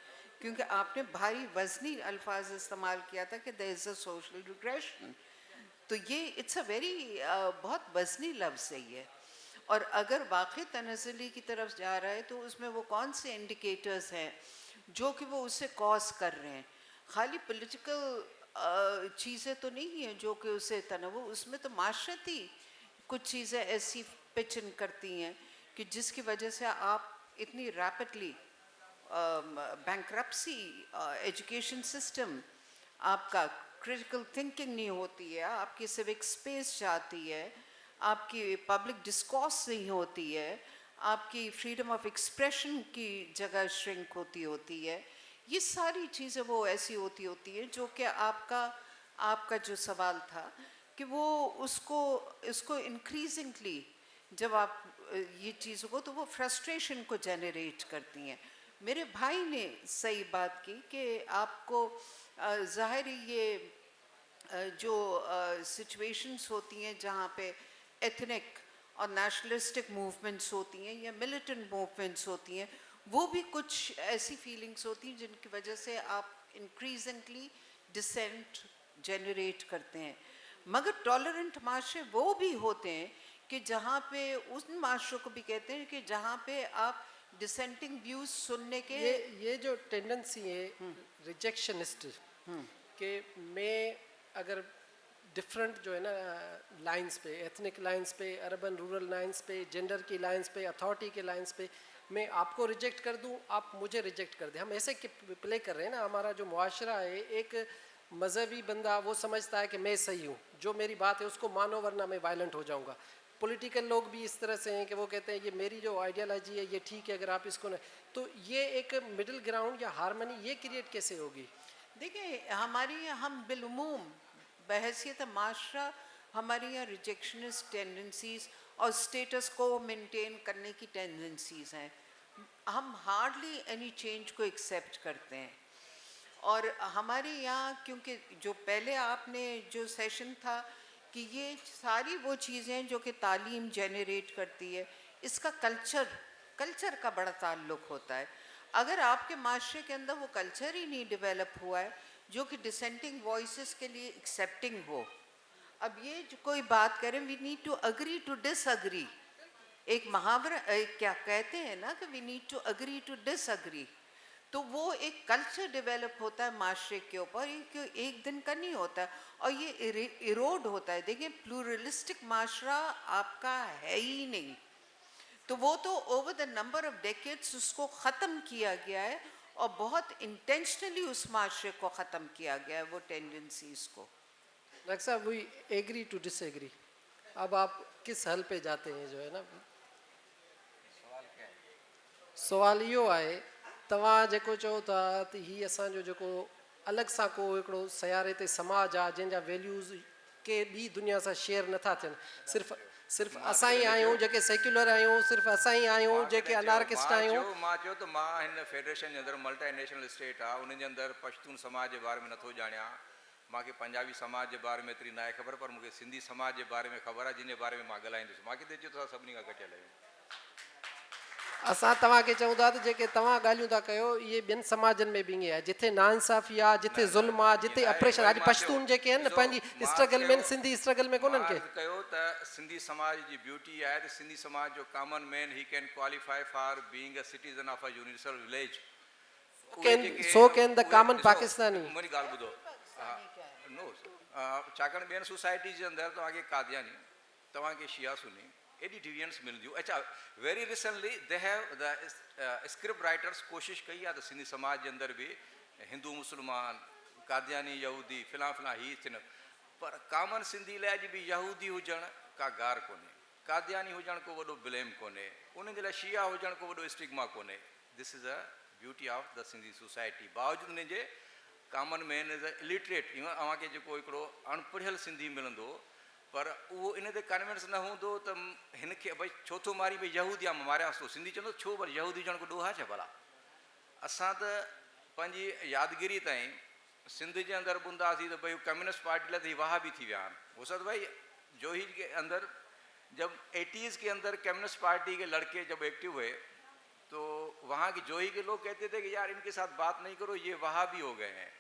क्योंकि आपने भारी वजनी अल्फाज इस्तेमाल किया था कि there is a social regression. तो ये इट्स अ वेरी बहुत वजनी लफ्ज़ है ये, और अगर वाकई तनज़्ज़ुली की तरफ जा रहा है तो उसमें वो कौन से इंडिकेटर्स हैं जो कि वो उसे कॉज कर रहे हैं। खाली पॉलिटिकल चीज़ें तो नहीं हैं जो कि उसे तनव, उसमें तो माशरती कुछ चीज़ें ऐसी पिच इन करती हैं कि जिसकी वजह से आप इतनी रैपिडली बैंक्रप्सी, एजुकेशन सिस्टम, आपका क्रिटिकल थिंकिंग नहीं होती है, आपकी सिविक स्पेस जाती है, आपकी पब्लिक डिस्कोर्स नहीं होती है, आपकी फ्रीडम ऑफ एक्सप्रेशन की जगह श्रिंक होती है। ये सारी चीज़ें वो ऐसी होती हैं जो कि आपका जो सवाल था कि वो इसको इंक्रीजिंगली जब आप ये चीज़ों को, तो वो फ्रस्ट्रेशन को जनरेट करती हैं। मेरे भाई ने सही बात की कि आपको ज़ाहिर ये जो सिचुएशंस होती हैं जहाँ पे एथनिक और नेशनलिस्टिक मूवमेंट्स होती हैं या मिलिटेंट मूवमेंट्स होती हैं, वो भी कुछ ऐसी फीलिंग्स होती हैं जिनकी वजह से आप इंक्रीजिंगली डिसेंट जनरेट करते हैं। मगर टॉलरेंट माशरे वो भी होते हैं कि जहाँ पे उन माशरों को भी कहते हैं कि जहाँ पे आप डिसेंटिंग व्यूज सुनने के ये जो टेंडेंसी है रिजेक्शनिस्ट कि मैं अगर डिफरेंट जो है ना लाइंस पे, एथनिक लाइंस पे, अर्बन रूरल लाइंस पे, जेंडर की लाइंस पे, अथॉरिटी के लाइंस पे मैं आपको रिजेक्ट कर दूं, आप मुझे रिजेक्ट कर दें, हम ऐसे प्ले कर रहे हैं ना। हमारा जो मुआशरा है, एक मजहबी बंदा वो समझता है कि मैं सही हूँ, जो मेरी बात है उसको मानो वरना मैं वायलेंट हो जाऊँगा। पॉलिटिकल लोग भी इस तरह से हैं कि वो कहते हैं ये मेरी जो आइडियोलॉजी है ये ठीक है, अगर आप इसको न, तो ये एक मिडिल ग्राउंड या हारमनी ये क्रिएट कैसे होगी? देखिए, हम बिलुमूम बहैसियत माशरा हमारी यहाँ रिजेक्शनिस्ट टेंडेंसीज और स्टेटस को मेंटेन करने की टेंडेंसीज हैं। हम हार्डली एनी चेंज को एक्सेप्ट करते हैं, और हमारे यहाँ क्योंकि जो पहले आपने जो सेशन था कि ये सारी वो चीज़ें जो कि तालीम जनरेट करती है, इसका कल्चर का बड़ा ताल्लुक़ होता है। अगर आपके माशरे के अंदर वो कल्चर ही नहीं डेवलप हुआ है जो कि डिसेंटिंग वॉइसेस के लिए एक्सेप्टिंग हो। अब ये जो कोई बात करें, we need to agree to disagree. एक मुहावरा क्या कहते हैं ना कि we need to agree to disagree. तो वो एक कल्चर डेवलप होता है माशरे के ऊपर, एक दिन का नहीं होता है, और ये इरोड होता है। देखिए, प्लूरलिस्टिक माशरा आपका है ही नहीं, तो वो तो over the number of decades उसको ख़त्म किया गया है, और बहुत इंटेंशनली उस माशरे को ख़त्म किया गया है, वो टेंडेंसीज को। डॉक्टर साहब, वी एग्री टू डिसएग्री। अब आप किस हल पे जाते हैं जो है ना, सवाल इहो आहे, तव्हां जेको चओ था त ही असांजो जेको अलॻि सां को हिकिड़ो सियारे ते समाज आहे जंहिंजा वैल्यूज़ के ॿी दुनिया सां शेयर नथा थियनि, सिर्फ़ु असां ई आहियूं जेके सेक्युलर आहियूं, सिर्फ़ु असां ई आहियूं जेके अनार्किस्ट आहियूं। मां चयो त मां हिन फेडरेशन जे अंदरि मल्टी नेशनल स्टेट आहे, उन जे अंदरि पश्तून समाज जे बारे में नथो ॼाणियां, मूंखे पंजाबी समाज जे बारे में एतिरी न आहे ख़बर, पर मूंखे सिंधी समाज जे बारे में ख़बर आहे, जिन जे बारे में मां ॻाल्हाईंदुसि। मूंखे त चयो त सभिनी खां घटियल आहियूं। असां तव्हांखे चऊं था त जेके तव्हां ॻाल्हियूं था कयो इहे ॿियनि समाजनि में बि ईअं आहे जिथे नाइंसाफ़ी आहे जिथे ज़ुल्म आहे जिथे अप्रेशन अॼु पश्तून जेके आहिनि न पंहिंजी स्ट्रगल में सिंधी स्ट्रगल में कोन्हनि के कयो त सिंधी समाज जी ब्यूटी आहे त सिंधी समाज जो common man he can qualify for being a citizen of a universal village so can the common Pakistani मुंहिंजी ॻाल्हि ॿुधो नो छाकाणि ॿियनि सोसाइटीज़ जे अंदरि तव्हांखे कादियानी तव्हांखे शिया सुनी एॾी डिविजन्स मिलंदियूं अच्छा very recently they have the script writers कोशिशि कई आहे त सिंधी समाज जे अंदरि बि हिंदू मुस्लमान कादियानी यहूदी फिला ही थियनि पर कॉमन सिंधी लाइ अॼु बि यहूदी हुजणु का गार कोन्हे कादियानी हुजणु को वॾो ब्लेम कोन्हे उन जे लाइ शिया हुजणु को वॾो स्टिग्मा कोन्हे this is a beauty of the Sindhi society बावजूदि उन जे common man is a illiterate even अव्हांखे जेको हिकिड़ो अणपढ़ियल सिंधी मिलंदो पर उहो इन ते कन्विंस न हूंदो त हिन खे भई छो थो मारी भई यहूदी आहे मारियांसि थो सिंधी चवंदो छो वरी यहूदी हुजण को ॾोहा छा भला असां त पंहिंजी यादगिरी ताईं सिंध जे अंदरि ॿुधासीं त भई कम्युनिस्ट पार्टी लाइ त वाह बि थी विया आहिनि हो सभु भाई जोही के अंदर जब 80s के अंदर कम्युनिस्ट पार्टी के लड़के जब एक्टिव हुए तो वहाँ की जोही के लोग कहते थे कि यार इनके साथ बात नहीं करो ये वहाबी हो गए हैं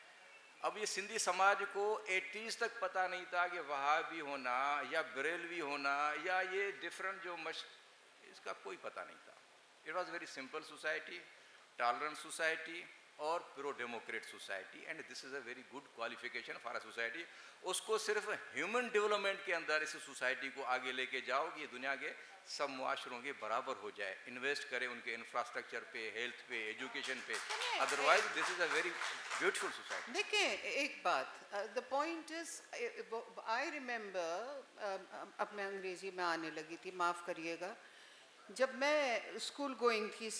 अब ये सिंधी समाज को 80s तक पता नहीं था कि वहाबी होना या बरेलवी होना या ये डिफरेंट जो इसका कोई पता नहीं था it was very simple society tolerant society और pro democrat society and this is a very good qualification for a society उसको सिर्फ ह्यूमन डेवलपमेंट के अंदर इस सोसाइटी को आगे लेके जाओ कि ये दुनिया के सब मुआशरों के बराबर हो जाए इन्वेस्ट करें उनके infrastructure pay health pay education pay otherwise this is a very beautiful society देखिए एक बात the point is I remember अब मैं अंग्रेजी में आने लगी थी माफ़ करिएगा जब मैं स्कूल गोइंग थी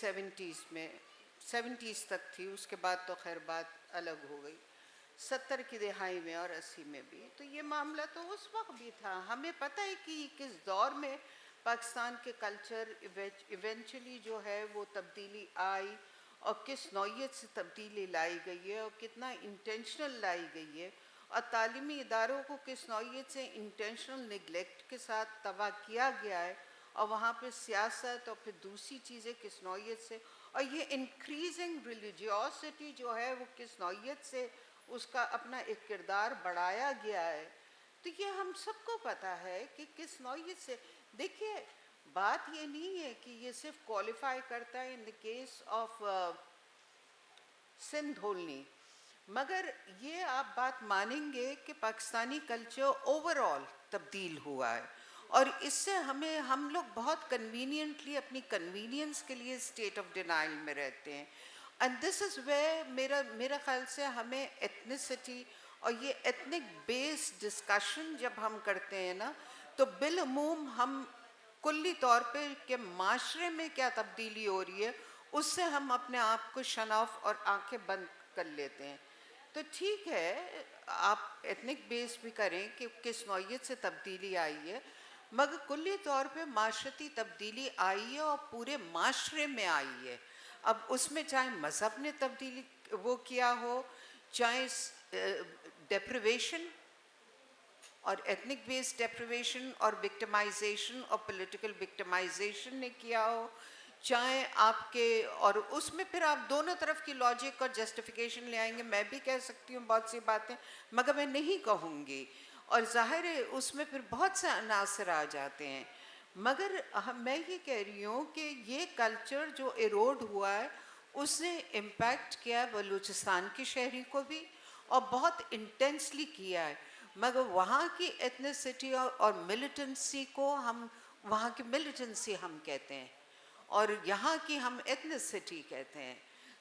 70s तक थी उसके बाद तो खैर बात अलग हो गई 70 की दहाई में और 80 में भी तो ये मामला तो उस वक्त भी था हमें पता है कि किस दौर में पाकिस्तान के कल्चर इवेंचुअली जो है वो तब्दीली आई और किस नौइयत से तब्दीली लाई गई है और कितना इंटेंशनल लाई गई है और तालीमी इदारों को किस नौइयत से इंटेंशनल निगलेक्ट के साथ तबाह किया गया है और वहाँ पे सियासत और फिर दूसरी चीज़ें किस नौइयत से और ये इंक्रीजिंग रिलीजियोसिटी जो है वो किस नौइयत से उसका अपना एक किरदार बढ़ाया गया है तो ये हम सबको पता है कि किस नौइयत से देखिए बात ये नहीं है कि ये सिर्फ क्वालिफाई करता है in the case of Sindh होलनी मगर ये आप बात मानेंगे कि पाकिस्तानी कल्चर ओवरऑल तब्दील हुआ है और इससे हमें हम लोग बहुत कन्वीनियंटली अपनी कन्वीनियंस के लिए स्टेट ऑफ डिनाइल में रहते हैं एंड दिस इज़ वे मेरा ख्याल से हमें एथनिसिटी और ये एथनिक बेस्ड डिस्कशन जब हम करते हैं ना तो बिलअमूम हम कुल्ली तौर पे कि माशरे में क्या तब्दीली हो रही है उससे हम अपने आप को शनाफ और आंखें बंद कर लेते हैं तो ठीक है आप एथनिक बेस भी करें कि किस नौइयत से तब्दीली आई है मगर कुल्ली तौर पे माशरती तब्दीली आई है और पूरे माशरे में आई है अब उसमें चाहे मज़हब ने तब्दीली वो किया हो चाहे डेप्रिवेशन और एथनिक बेस्ड डेप्रिवेशन और विक्टिमाइजेशन और पॉलिटिकल विक्टिमाइजेशन ने किया हो चाहे आपके और उसमें फिर आप दोनों तरफ की लॉजिक और जस्टिफिकेशन ले आएंगे मैं भी कह सकती हूँ बहुत सी बातें मगर मैं नहीं कहूँगी और ज़ाहिर है उसमें फिर बहुत से अनासर आ जाते हैं मगर मैं ये कह रही हूँ कि ये कल्चर जो इरोड हुआ है उसने इम्पैक्ट किया है बलूचिस्तान के शहरी को भी और बहुत इंटेंसली किया है मगर वहाँ की एथनिसिटी और मिलिटेंसी को हम वहाँ की मिलिटेंसी हम कहते हैं और यहाँ की हम एथनिसिटी कहते हैं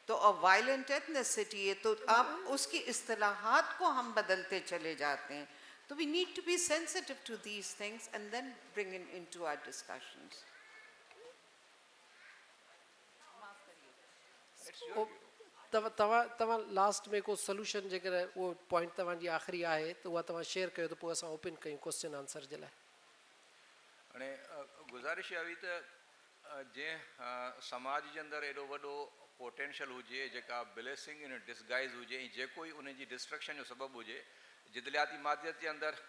तो और वायलेंट एथनिसिटी है तो आप उसकी इस्तिलाहात को हम बदलते चले जाते हैं तो we need to be sensitive to these things and then bring it into our discussions. तव्हां लास्ट में को सोल्यूशन जेकर वो पॉइंट तव्हांजी आख़िरी आहे त उहा तव्हां शेयर कयो त पोइ असां ओपन कयूं क्वेश्चन आंसर जे लाइ हाणे गुज़ारिश इहा हुई त जंहिं समाज जे अंदरि एॾो वॾो पोटेंशियल हुजे जेका ब्लेसिंग इन डिसगाइज़ हुजे ऐं जेको ई उन जी डिस्ट्रक्शन जो सबबु हुजे जिदलियाती मादियत जे अंदरि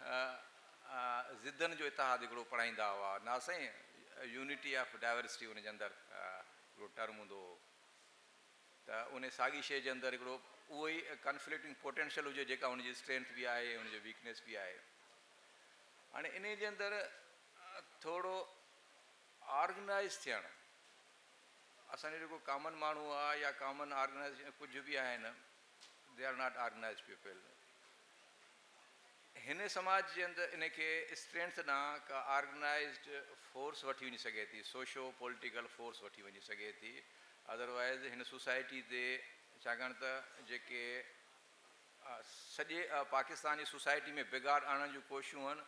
ज़िदनि जो इतिहाद हिकिड़ो पढ़ाईंदा हुआ ना साईं यूनिटी ऑफ डाइवर्सिटी उन जे अंदरि हिकिड़ो टर्म हूंदो हो त उन साॻी शइ जे अंदरि हिकिड़ो उहो ई कन्फ्लिक्टिंग पोटेंशियल हुजे जेका हुनजी स्ट्रेंथ बि आहे हुनजो वीकनेस बि आहे। हाणे इन जे अंदरि थोरो ऑर्गेनाइज़ थियणु, असांजो जेको कॉमन माण्हू आहे या कॉमन ऑर्गेनाइज़ कुझु बि आहिनि, दे आर नॉट ऑर्गेनाइज़ पीपल। हिन समाज जे अंदरि इन खे स्ट्रेंथ ॾांहुं का ऑर्गेनाइज़्ड फोर्स वठी वञी सघे थी, सोशो पॉलिटिकल फोर्स वठी वञी सघे थी। अदरवाइज़ हिन सोसाइटी ते, छाकाणि त जेके सॼे पाकिस्तान जी सोसाइटी में बिगाड़ आणण जूं कोशिशूं आहिनि,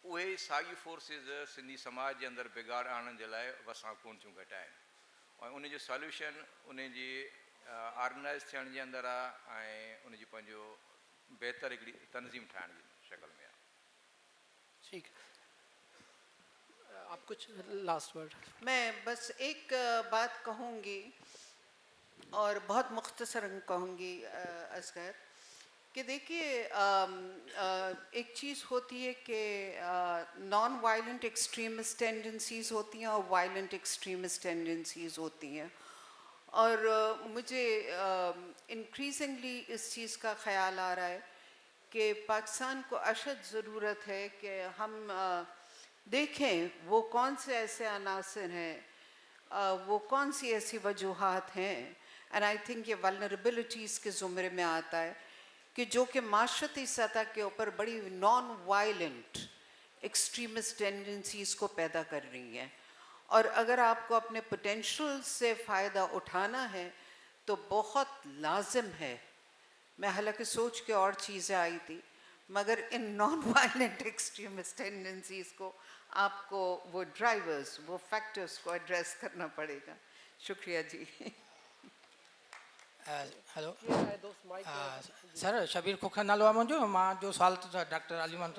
उहे ई साॻी फोर्सिस सिंधी समाज जे अंदरि बिगाड़ आणण जे लाइ वसां कोन थियूं घटाइनि। ऐं उन जो सॉल्यूशन उन जी ऑर्गेनाइज़ थियण जे अंदरि आहे ऐं उन जी पंहिंजो बहितर हिकिड़ी तनज़ीम ठाहिण जी शक्ल में आहे। ठीक, आप कुछ लास्ट वर्ड? मैं बस एक बात कहूँगी और बहुत मुख्तसरन कहूँगी असगर, कि देखिए एक चीज़ होती है कि नॉन वायलेंट एक्सट्रीमिस्ट टेंडेंसीज़ होती हैं और वायलेंट एक्सट्रीमिस्ट टेंडेंसीज़ होती हैं। और मुझे इंक्रीजिंगली इस चीज़ का ख़्याल आ रहा है कि पाकिस्तान को अशद ज़रूरत है कि हम देखें वो कौन से ऐसे अनासर हैं, वो कौन सी ऐसी वजूहात हैं, एंड आई थिंक ये वल्नरेबिलिटीज़ के ज़ुमरे में आता है कि जो कि माशरती सतह के ऊपर बड़ी नॉन वायलेंट एक्सट्रीमिस्ट टेंडेंसीज़ को पैदा कर रही हैं। और अगर आपको अपने पोटेंशियल से फ़ायदा उठाना है तो बहुत लाजिम है, मैं हालांकि सोच के और चीज़ें आई थी, मगर in non violent extremist tendencies को आपको वो ड्राइवर्स, वो फैक्टर्स को एड्रेस करना पड़ेगा। शुक्रिया जी। हेलो दोस्त माइक सर, शबीर खोखर नालो आहे मुंहिंजो। मां जो सुवाल डॉक्टर अलीमन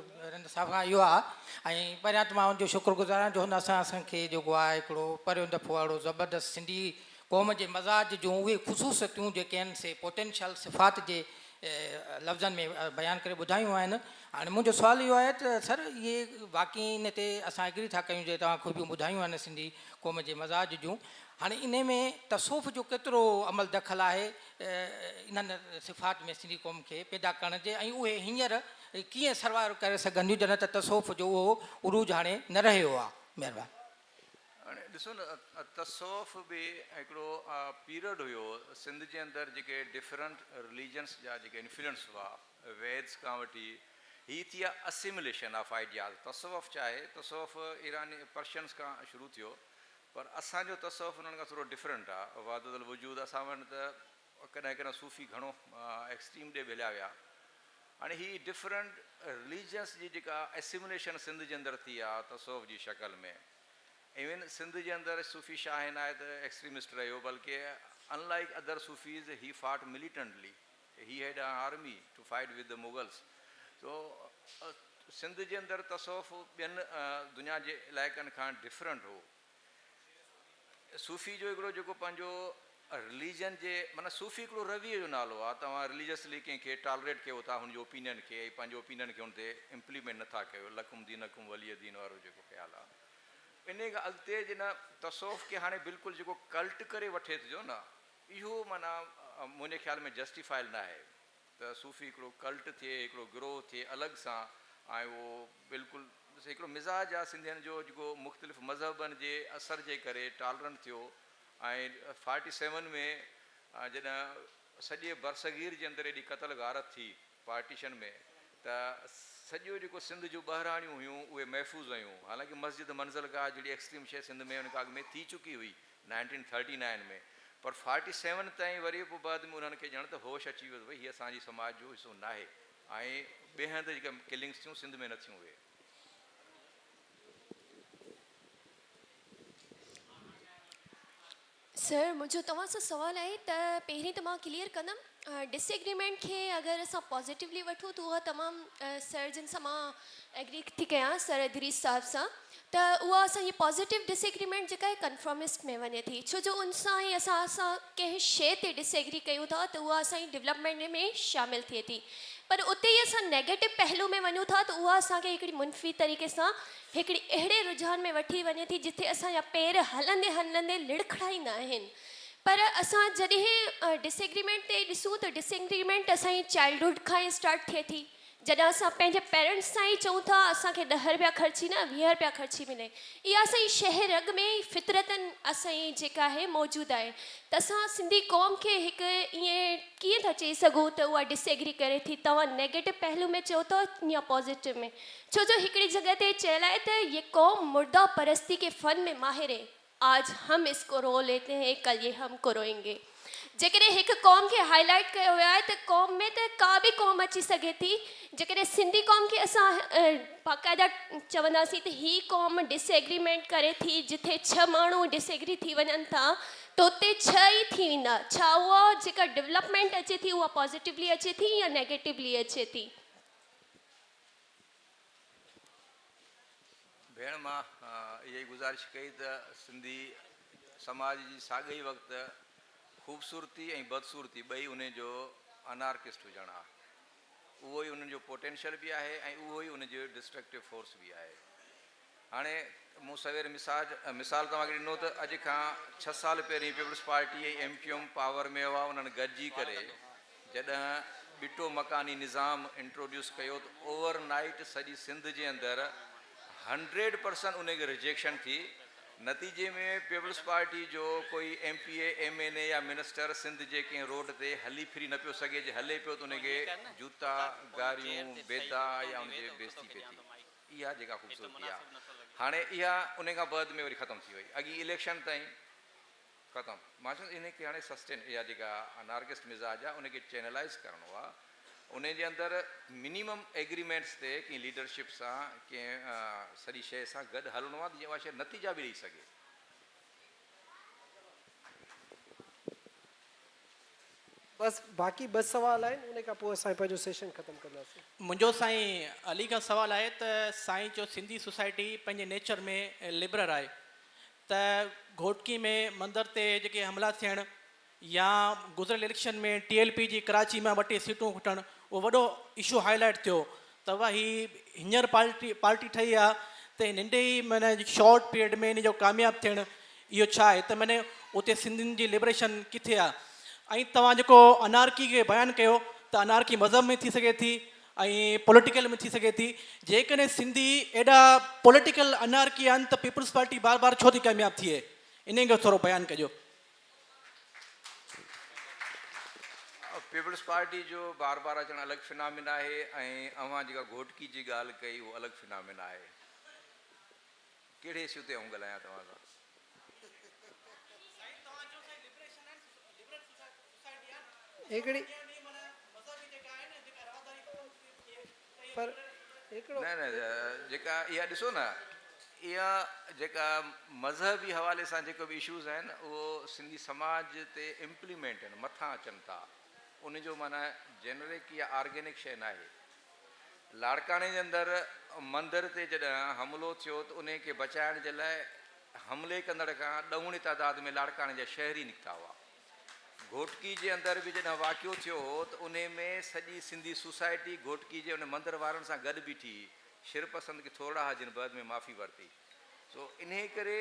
साहब खां इहो आहे, ऐं पहिरियां त मां उनजो शुक्रगुज़ार आहियां जो हुन असांखे जेको आहे हिकिड़ो पहिरियों दफ़ो अहिड़ो ज़बरदस्त सिंधी क़ौम जे मज़ाज जूं उहे ख़ुसूसियतूं जेके आहिनि से पोटेंशियल सिफ़ात जे लफ़्ज़नि में बयानु करे ॿुधायूं आहिनि। हाणे मुंहिंजो सुवाल इहो आहे त सर, इहे वाक़ई इन ते असां एग्री था कयूं जे तव्हां ख़ूबियूं ॿुधायूं आहिनि सिंधी क़ौम जे मज़ाज जूं। हाणे इन में तसौफ़ जो केतिरो अमल दख़ल आहे इन्हनि सिफ़ात में सिंधी क़ौम खे पैदा करण जे, ऐं उहे हींअर कीअं सर्वाइव करे सघंदियूं जॾहिं त तसौफ़ जो उहो उरूज हाणे न रहियो आहे? महिरबानी। हाणे ॾिसो न, तसौफ़ बि हिकिड़ो पीरियड हुयो सिंध जे अंदरि जेके डिफरेंट रिलीजन्स जा जेके इन्फ्लुएंस हुआ, वेद्स खां वठी ही थी आहे असिमुलेशन ऑफ आइडियाज़। तसौफ़ चाहे तसौफ़ ईरानी पर्शियंस खां शुरू थियो, पर असांजो तसौफ़ उन्हनि खां थोरो डिफरेंट आहे। वादुल वजूद असां वटि त कॾहिं कॾहिं सूफ़ी घणो एक्सट्रीम ॾे हलिया विया। हाणे ही डिफरेंट रिलीजन्स जी जेका एसिमुलेशन सिंध जे अंदरि थी आहे तसौफ़ जी शक्ल में, इवन सिंध जे अंदरि सूफ़ी शाहिन आहे त एक्सट्रीमिस्ट रहियो, बल्कि अनलाइक अदर सूफ़ीज़ ही फाट militantly, he had a army to fight with the Mughals. तो सिंध जे अंदरि तसौफ़ ॿियनि दुनिया जे इलाइक़नि खां डिफरेंट हो। सूफ़ी जो हिकिड़ो जेको पंहिंजो रिलीजन जे माना सूफ़ी हिकिड़ो रवीअ जो नालो आहे। तव्हां रिलीजियसली कंहिंखे टॉलरेट कयो था हुनजो ओपिनियन खे, पंहिंजो ओपिनियन खे हुन ते इम्प्लीमेंट नथा कयो, लकुम दीनकुम वली दीन वारो जेको ख़्यालु आहे। इन खां अॻिते जिन तसौफ़ खे हाणे बिल्कुलु जेको कल्ट करे वठे थो न, इहो माना मुंहिंजे ख़्याल में जस्टिफाइड न आहे त सूफ़ी हिकिड़ो कल्ट थिए, हिकिड़ो गिरोह थिए अलॻि सां, ऐं उहो बिल्कुलु हिकिड़ो मिज़ाज आहे सिंधियुनि जो जेको मुख़्तलिफ़ मज़हबनि जे असर जे करे टॉलरेंट थियो। ऐं 47 में जॾहिं सॼे बरसगीर जे अंदरि एॾी क़तल गारत थी पार्टीशन में, त सॼो जेको सिंध जूं ॿहिराणियूं हुयूं उहे महफ़ूज़ हुयूं। हालांकि मस्जिद मंज़िलगाह जहिड़ी एक्सट्रीम शइ सिंध में उनखां अॻु में थी चुकी हुई 1939 में, पर 47 ताईं वरी पोइ बाद में उन्हनि खे ॼण त होश अची वियो भई हीअ असांजी समाज जो हिसो न आहे, ऐं ॿिए हंधि जेके किलिंग्स थियूं सिंध में न थियूं उहे। सर, मुझे तव्हां सां सवाल आहे त पहिरीं त मां क्लियर कंदमि डिसएग्रीमेंट खे अगरि असां पॉज़िटिवली वठूं त उहा तमामु सर जिन सां मां एग्री थी कयां, सर इदरीस साहब सां, त त उहा असांजी पॉज़िटिव डिसएग्रीमेंट जेका आहे कंफर्मिस्ट में वञे थी, छो जो उन सां ई असां कंहिं शइ ते डिसएग्री कयूं था त उहा असांजी डेवलपमेंट में शामिलु थिए थी। पर उते ई असां नेगेटिव पहलू में वञूं था त उहा असांखे हिकिड़ी मुनफ़ी तरीक़े सां हिकिड़ी अहिड़े रुझान में वठी वञे थी जिथे असांजा पेर हलंदे हलंदे लिड़खड़ाईंदा आहिनि। पर असां जॾहिं डिसएग्रीमेंट ते ॾिसूं त डिसएग्रीमेंट असांजी चाइल्डहुड खां ई स्टार्ट थिए थी। जॾहिं असां पंहिंजे पेरेंट्स सां ई चऊं था असांखे 10 रुपया ख़र्ची न 20 रुपया ख़र्ची मिले, इहा असांजी शहर रग में ई फितरतन असांजी जेका आहे मौजूदु आहे। त असां सिंधी क़ौम खे हिकु ईअं कीअं था चई सघूं त उहा डिसएग्री करे थी, तव्हां नेगेटिव पहलू में चओ था या पॉज़िटिव में, छो जो हिकिड़ी जॻह ते चयल आहे त ये क़ौम मुर्दा परस्ती के फ़न में माहिर है, आज हम इसको रो लेते हैं कल ये हमको रोएंगे। जेकॾहिं हिकु क़ौम खे हाईलाइट कयो वियो आहे त क़ौम में त का बि क़ौम अची सघे थी। जेकॾहिं सिंधी क़ौम खे असां बाक़ाइदा चवंदासीं त ही क़ौम डिसएग्रीमेंट करे थी, जिथे 6 माण्हू डिसएग्री थी वञनि था त उते 6 ई थी वेंदा। छा उहा जेका डेवलपमेंट अचे थी उहा पॉज़िटिवली अचे थी या नेगेटिवली अचे थी? भेण मां इहा ई गुज़ारिश कई त सिंधी समाज जी साॻे ई वक़्तु ख़ूबसूरती ऐं बदसूरती ॿई उन जो अनार्किस्ट हुजणु आहे। उहो ई उन्हनि जो पोटेंशियल बि आहे ऐं उहो ई उन जो डिस्ट्रक्टिव फोर्स बि आहे। हाणे मूं सवेर मिसाल तव्हांखे ॾिनो त अॼु खां 6 साल पहिरीं पीपल्स पार्टी ऐं MQM पावर में हुआ। उन्हनि गॾिजी करे जॾहिं ॿिटो मकानी निज़ाम इंट्रोड्यूस कयो त ओवरनाइट सॼी सिंध जे अंदरि 100% उनखे रिजेक्शन थी। नतीजे में पीपल्स पार्टी जो कोई MPA MNA या मिनिस्टर सिंध जे कंहिं रोड ते हली फिरी न पियो सघे, जे हले पियो त उनखे जूता गारियूं बेदा या उनजे बेइज़ती पई थी। इहा जेका ख़ूबसूरती आहे हाणे इहा उन खां बाद में वरी ख़तमु थी वई, अॻी इलेक्शन ताईं ख़तमु। मां चवंदो इनखे हाणे सस्टेन इहा जेका अनार्किस्ट मिज़ाज आहे उनखे चैनलाइज़ करिणो आहे। उन जे अंदरि मिनिमम एग्रीमेंट्स ते कंहिं लीडरशिप सां कंहिं सॼी शइ सां गॾु हलणो आहे जीअं उहा शइ नतीजा बि ॾेई सघे। बस बाक़ी 2 सवाल आहिनि, उन खां पोइ असां पंहिंजो सेशन ख़तमु कंदासीं। मुंहिंजो साईं अली खां सुवाल आहे त साईं जो सिंधी सोसाइटी पंहिंजे नेचर में लिबरल आहे, त घोटकी में मंदर ते जेके हमला थियण या गुज़िरियल इलेक्शन में TLP जी कराची में 2 सीटूं खुटणु उहो वॾो इशू हाईलाइट थियो। त उहा हींअर पार्टी ठही आहे त नंढे ई माना शॉर्ट पीरियड में इन जो कामयाबु थियणु इहो छा आहे, त माने उते सिंधियुनि जी लिबरेशन किथे आहे? ऐं तव्हां जेको अनारकी खे बयानु कयो त अनारकी मज़हब में थी सघे थी ऐं पॉलिटिकल में थी सघे थी। जेकॾहिं सिंधी एॾा पॉलिटिकल अनारकी आहिनि त पीपल्स पार्टी बार बार छो थी कामयाबु थिए, इन जो थोरो बयानु कजो। पीपल्स पार्टी जो बार बार अचणु अलॻि फिनामिना आहे ऐं अव्हां जेका घोटकी जी ॻाल्हि कई उहो अलॻि फिनामिना आहे। कहिड़े इशू ते आऊं ॻाल्हायां तव्हां सां? हिकिड़ी पर हिकिड़ो न जेका इहा ॾिसो न, इहा जेका मज़हबी हवाले सां जेको बि इशूज़ आहिनि उहो सिंधी समाज ते इम्प्लीमेंट आहिनि, मथां अचनि था। उनजो माना जेनरिक या ऑर्गेनिक शइ न आहे। लाड़काणे जे अंदरि मंदर ते जॾहिं हमिलो थियो त उन खे बचाइण जे लाइ हमले कंदड़ खां 2 तादाद में लाड़काणे जा शहरी निकिता हुआ। घोटकी जे अंदरि बि जॾहिं वाक़ियो थियो हो त उन में सॼी सिंधी सोसाइटी घोटकी जे उन मंदर वारनि सां गॾु बीठी, शिरपसंद खे थोरा जिन बाद में माफ़ी वरिती। सो इन करे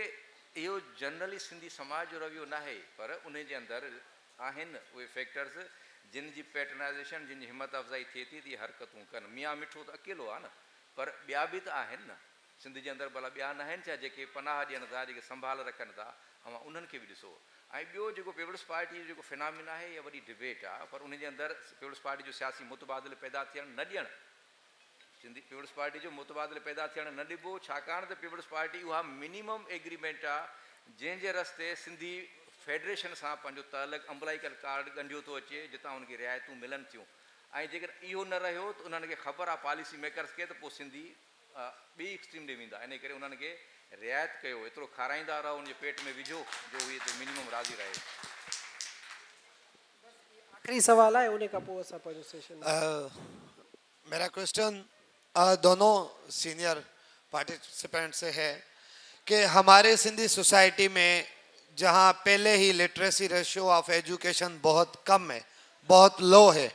इहो जनरली सिंधी समाज जो रवैयो न आहे, पर उन जे अंदरि आहिनि उहे फैक्टर्स जिन जी पैटर्नाइज़ेशन, जिन जी हिमत अफ़ज़ाई थिए थी त हरकतूं कनि। मियाँ मिठो त अकेलो आहे न, पर ॿिया बि त आहिनि न सिंध जे अंदरि, भला ॿिया न आहिनि छा जेके पनाह ॾियनि था, जेके संभाल रखनि था? ऐं उन्हनि खे बि ॾिसो। ऐं ॿियो जेको पीपल्स पार्टी जो जेको फिनामिना आहे इहा वॾी डिबेट आहे, पर उन जे अंदरि पीपल्स पार्टी जो सियासी मुतबादिल पैदा थियणु न ॾियणु, सिंधी पीपल्स पार्टी जो मुतबादिल पैदा थियणु न ॾिबो, छाकाणि त पीपल्स पार्टी उहा मिनिमम एग्रीमेंट आहे जंहिंजे रस्ते सिंधी फेडरेशन सां पंहिंजो तलक अम्बलाइकल कार्ड ॻंढियो थो अचे, जितां उनखे रिआयतूं मिलनि थियूं। ऐं जेकर इहो न रहियो त उन्हनि खे ख़बर आहे पॉलिसी मेकर्स खे त पोइ सिंधी ॿी एक्सट्रीम ॾे वेंदा। इन करे उन्हनि खे रिआयत कयो, एतिरो खाराईंदा रहो, उनजे पेट में विझो जो उहे मिनिमम राज़ी रहे। आखिरी सवाल है, उन्हें का पोइ असां पंहिंजो सेशन। मेरा क्वेश्चन दोनों सीनियर पार्टिसिपेंट से है कि हमारे सिंधी सोसाइटी में जहाँ पहले ही लिटरेसी रेशियो ऑफ एजुकेशन बहुत कम है, बहुत लो है,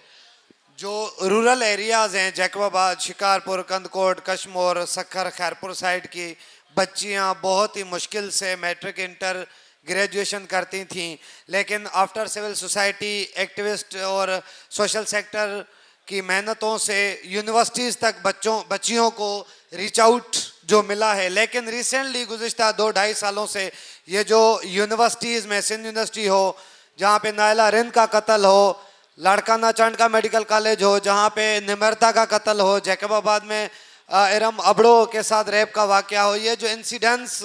जो रूरल एरियाज़ हैं जैकबाबाद, शिकारपुर, कंदकोट, कशमोर, सखर, खैरपुर साइड की बच्चियाँ बहुत ही मुश्किल से मैट्रिक इंटर ग्रेजुएशन करती थीं, लेकिन आफ्टर सिविल सोसाइटी एक्टिविस्ट और सोशल सेक्टर की मेहनतों से यूनिवर्सिटीज़ तक बच्चियों को रीच आउट जो मिला है। लेकिन रिसेंटली गुज़िश्ता 2-2.5 सालों से ये जो यूनिवर्सिटीज़ में सिंध यूनिवर्सिटी हो जहाँ पे नायला रिंद का कत्ल हो, लाड़काना चांद का मेडिकल कॉलेज हो जहाँ पे निमरता का कत्ल हो, जैकबाबाद में इरम अबड़ो के साथ रेप का वाक़या हो, ये जो इंसिडेंट्स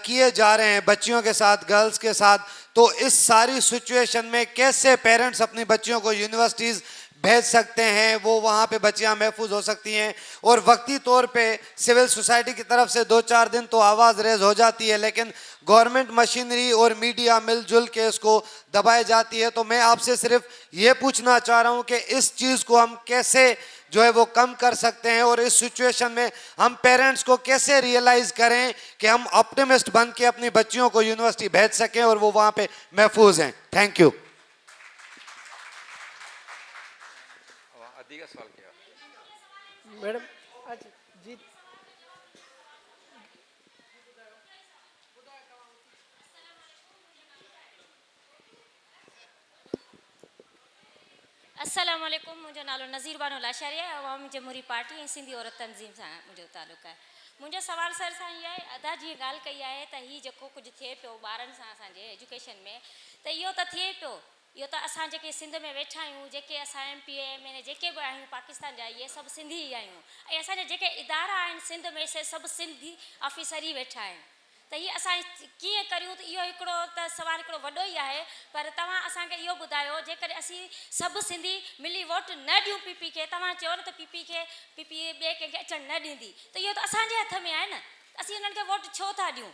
किए जा रहे हैं बच्चियों के साथ, गर्ल्स के साथ, तो इस सारी सिचुएशन में कैसे पेरेंट्स अपनी बच्चियों को यूनिवर्सिटीज़ भेज सकते हैं, वो वहाँ पे बच्चियाँ महफूज हो सकती हैं। और वक्ती तौर पे सिविल सोसाइटी की तरफ से 2-4 दिन तो आवाज़ रेज हो जाती है, लेकिन गवर्नमेंट मशीनरी और मीडिया मिलजुल के इसको दबाई जाती है। तो मैं आपसे सिर्फ ये पूछना चाह रहा हूँ कि इस चीज़ को हम कैसे जो है वो कम कर सकते हैं और इस सिचुएशन में हम पेरेंट्स को कैसे रियलाइज़ करें कि हम ऑप्टिमिस्ट बन के अपनी बच्चियों को यूनिवर्सिटी भेज सकें और वो वहाँ पे महफूज हैं। Thank U. अदी का सवाल क्या मैडम अच्छा जी अस्सलाम वालेकुम। मुंहिंजो नालो नज़ीर बानो लाशारी आहे। अवामी जमहूरी पार्टी ऐं सिंधी औरत तंज़ीम सां मुंहिंजो तालुक़ु आहे। मुंहिंजो सवाल सर सां इहो आहे, अदा जीअं ॻाल्हि कई आहे त हीउ जेको कुझु थिए पियो ॿारनि सां असांजे एजुकेशन में, त इहो त थिए पियो, इहो त असां जेके सिंध में वेठा आहियूं, जेके असां MP MLA जेके बि आहियूं पाकिस्तान जा, इहे सभु सिंधी ई आहियूं ऐं असांजा जेके इदारा आहिनि सिंध में से सभु सिंधी ऑफिसर ई वेठा आहिनि। त हीअ असां कीअं करियूं, त इहो हिकिड़ो त सवाल हिकिड़ो वॾो ई आहे। पर तव्हां असांखे इहो ॿुधायो, जेकॾहिं असीं सभु सिंधी मिली वोट न ॾियूं PP खे, तव्हां चयो न त PP ॿिए कंहिंखे अचणु न ॾींदी, त इहो त असांजे हथ में आहे न, असीं हिननि खे वोट छो था ॾियूं?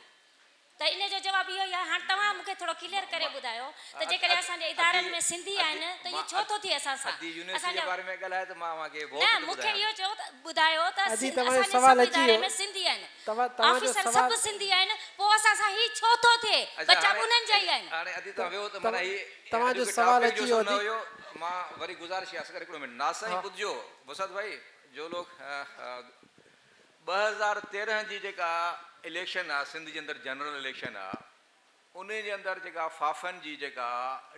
त इन जो जवाबु इहो ई आहे। हाणे तव्हां मूंखे थोरो क्लियर करे ॿुधायो त जेकॾहिं असांजे इदारनि में सिंधी आहिनि त इहो छो थो थिए असां सां? यूनिवर्सिटी बारे में ॻाल्हाए त मां के वोट न, मूंखे इहो चयो त ॿुधायो त अदी असांजे तव्हांजो सभु सवाल अची इदारे वियो। में सिंधी आहिनि, तव्हांजो ऑफिसर सवाल सभु सिंधी आहिनि, पोइ असां सां ही छो थो थिए? बच्चा उन्हनि जा ई आहिनि। हाणे अदी तव्हां वियो त माना ही तव्हांजो सवाल अची वियो अदी। मां वरी गुज़ारिश आहे हिकिड़ो मिनट नासा ई ॿुधिजो मुसद भाई, जो लोग 2013 जी जेका इलेक्शन आहे सिंध जे अंदरि जनरल इलेक्शन आहे, उन जे अंदरि जेका फाफन जी जेका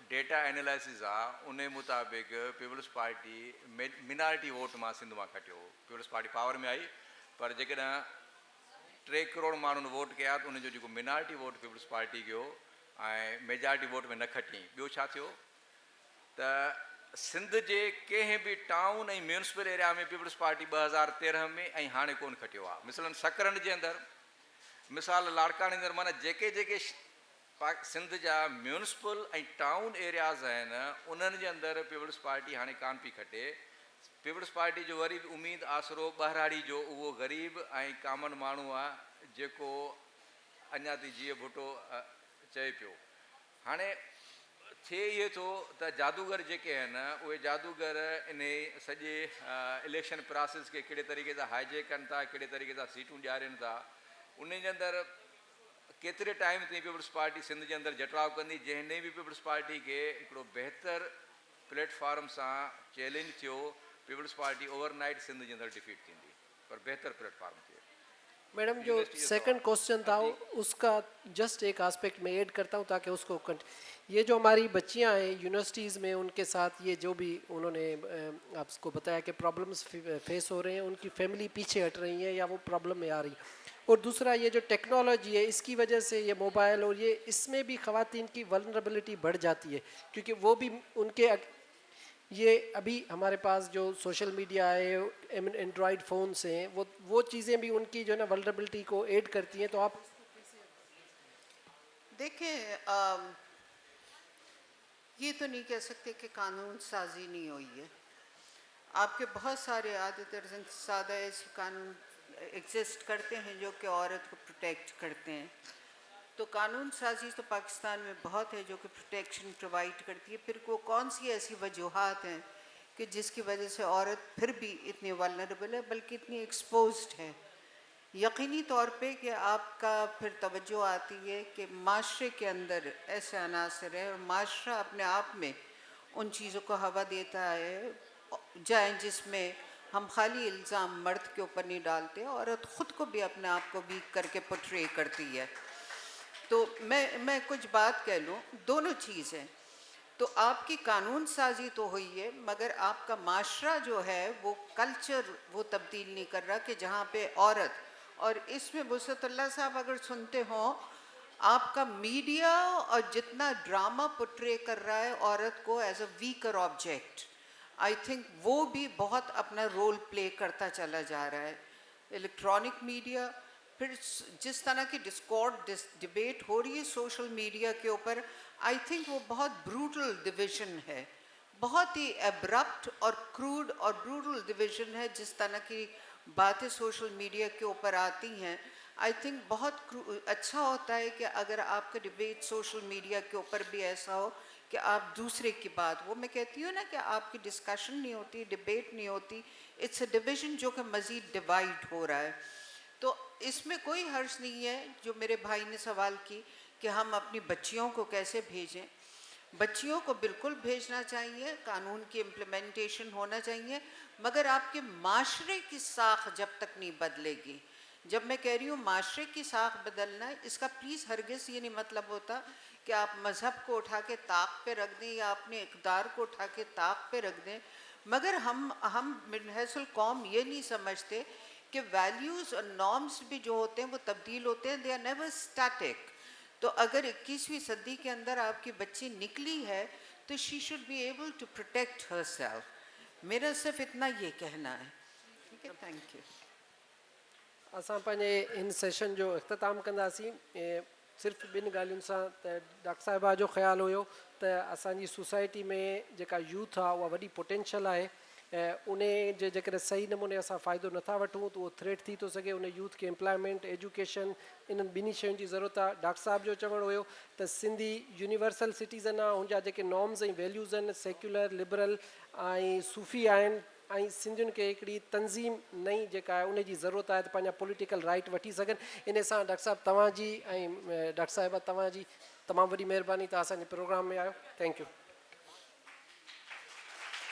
डेटा एनालिसिस आहे उन मुताबिक़ पीपल्स पार्टी मिनारिटी वोट मां सिंध मां खटियो, पीपल्स पार्टी पावर में आई, पर जेकॾहिं 3 करोड़ माण्हुनि वोट कया त उनजो जेको मिनारिटी वोट पीपल्स पार्टी कयो ऐं मेजॉरिटी वोट में न खटी। ॿियो छा थियो त सिंध जे कंहिं बि टाउन ऐं म्यूनिसिपल एरिया में पीपल्स पार्टी 2013 में ऐं हाणे कोन खटियो आहे। मिसलन सकरन जे अंदरि, मिसाल लाड़काने जे अंदरि, माना जेके सिंध जा म्यूनिसिपल ऐं टाउन एरियाज़ आहिनि उन्हनि जे अंदरि पीपल्स पार्टी हाणे कान पई खटे। पीपल्स पार्टी जो वरी बि उमेद आसरो ॿाहिराड़ी जो उहो ग़रीब ऐं कामन माण्हू आहे जेको अञा ताईं जीअं भुटो चए पियो। हाणे थिए इहे थो त जादूगर जेके आहिनि उहे जादूगर इन सॼे इलेक्शन प्रोसेस खे कहिड़े तरीक़े सां हाईजेक कनि था, कहिड़े तरीक़े सां सीटूं ॾियारनि था। उन जे अंदरि केतिरे टाइम ताईं पीपल्स पार्टी सिंध जे अंदरि जटराव कंदी, जंहिं बि पीपल्स पार्टी खे हिकिड़ो बहितर प्लेटफॉर्म सां चैलेंज थियो, पीपल्स पार्टी ओवरनाइट सिंध जे अंदरि डिफीट थींदी, पर बहितर प्लेटफॉर्म थिए। मैडम जो सेकंड क्वेश्चन था उसका जस्ट एक आस्पेक्ट में ऐड करता हूँ ताकि उसको ये जो हमारी बच्चियाँ हैं यूनिवर्सिटीज़ में, उनके साथ ये जो भी उन्होंने आपको बताया कि प्रॉब्लम्स फेस हो रहे हैं, उनकी फैमिली पीछे हट रही है या वो प्रॉब्लम में आ रही है। और दूसरा ये जो टेक्नोलॉजी है इसकी वजह से ये मोबाइल और ये इसमें भी ख़वातीन की वल्नरेबिलिटी बढ़ जाती है, क्योंकि वो भी उनके ये अभी हमारे पास जो सोशल मीडिया है, एंड्रॉयड फ़ोन्स हैं, वो चीज़ें भी उनकी जो है ना वल्नरेबिलिटी को ऐड करती हैं। तो आप देखें, ये तो नहीं कह सकते कि कानून साजी नहीं हुई है। आपके बहुत सारे आदत सादा ऐसे कानून एग्जिस्ट करते हैं जो कि औरत को प्रोटेक्ट करते हैं। तो कानून साजी तो पाकिस्तान में बहुत है जो कि प्रोटेक्शन प्रोवाइड करती है। फिर वो कौन सी ऐसी वजूहात हैं कि जिसकी वजह से औरत फिर भी इतनी वल्नरेबल है, बल्कि इतनी एक्सपोज्ड है यकीनी तौर पे कि आपका फिर तवज्जो आती है कि माशरे के अंदर ऐसे अनासर हैं और माशरा अपने आप में उन चीज़ों को हवा देता है जाए जिसमें हम खाली इल्ज़ाम मर्द के ऊपर नहीं डालते, औरत ख़ुद को भी अपने आप को वीक करके पोर्ट्रे करती है। तो मैं कुछ बात कह लूँ, दोनों चीज़ें तो आपकी कानून साजी तो हुई है, मगर आपका माशरा जो है वो कल्चर वो तब्दील नहीं कर रहा कि जहाँ पे औरत, और इसमें वुसअतुल्लाह साहब अगर सुनते हों, आपका मीडिया और जितना ड्रामा पोर्ट्रे कर रहा है औरत को as a weaker object, I think वो भी बहुत अपना रोल प्ले करता चला जा रहा है। इलेक्ट्रॉनिक मीडिया, फिर जिस तरह की डिस्कॉर्ड डिबेट हो रही है सोशल मीडिया के ऊपर, आई थिंक वो बहुत ब्रूटल डिवीज़न है, बहुत ही एब्रप्ट और क्रूड और ब्रूटल डिवीज़न है। जिस तरह की बातें सोशल मीडिया के ऊपर आती हैं, आई थिंक बहुत अच्छा होता है कि अगर आपका डिबेट सोशल मीडिया के ऊपर भी ऐसा हो कि आप दूसरे की बात, वो मैं कहती हूँ ना कि आपकी डिस्कशन नहीं होती, डिबेट नहीं होती, इट्स अ डिवीज़न जो कि मज़ीद डिवाइड हो रहा है। तो इसमें कोई हर्ज नहीं है जो मेरे भाई ने सवाल की कि हम अपनी बच्चियों को कैसे भेजें। बच्चियों को बिल्कुल भेजना चाहिए, कानून की इम्प्लीमेंटेशन होना चाहिए, मगर आपके माशरे की साख जब तक नहीं बदलेगी, जब मैं कह रही हूँ माशरे की साख बदलना, इसका प्लीज़ हरगिज़ ये नहीं मतलब होता कि आप मज़हब को उठा के ताक पे रख दें या अपने इक़्तिदार को उठा के ताक पे रख दें, मगर हम मिनहसुल कौम ये नहीं समझते कि वैल्यूज़ और नॉर्म्स भी जो होते हैं वो तब्दील होते हैं, दे आर नेवर स्टैटिक। तो अगर 21वीं सदी के अंदर आपकी बच्ची निकली है तो she should be able to protect herself. मेरा सिर्फ इतना ये कहना है। ठीक है, थैंक यू। असां पंहिंजे हिन सेशन जो इख़्तिताम कंदासीं। सिर्फ़ु ॿिनि ॻाल्हियुनि सां त डॉक्टर साहिबा जो ख़्यालु हुयो त असांजी सोसाइटी में जेका यूथ आहे उहा वॾी पोटेंशियल आहे, उन जे जेकॾहिं सही नमूने असां फ़ाइदो नथा वठूं त उहो थ्रेट थी थो सघे। उन यूथ खे एम्प्लॉयमेंट, एजुकेशन, इन्हनि ॿिन्ही शयुनि जी ज़रूरत आहे। डॉक्टर साहिब जो चवणु हुयो त सिंधी यूनिवर्सल सिटीज़न आहे, हुनजा जेके नॉर्म्स ऐं वैल्यूज़ आहिनि सेक्युलर, लिबरल ऐं सूफ़ी आहिनि, ऐं सिंधियुनि खे हिकिड़ी तंज़ीम नई जेका आहे उन जी ज़रूरत आहे त पंहिंजा पॉलिटिकल राइट वठी सघनि। इन सां डॉक्टर साहिब तव्हांजी ऐं डॉक्टर साहिबा तव्हांजी तमामु वॾी महिरबानी, तव्हां असांजे प्रोग्राम में आयो। Thank U.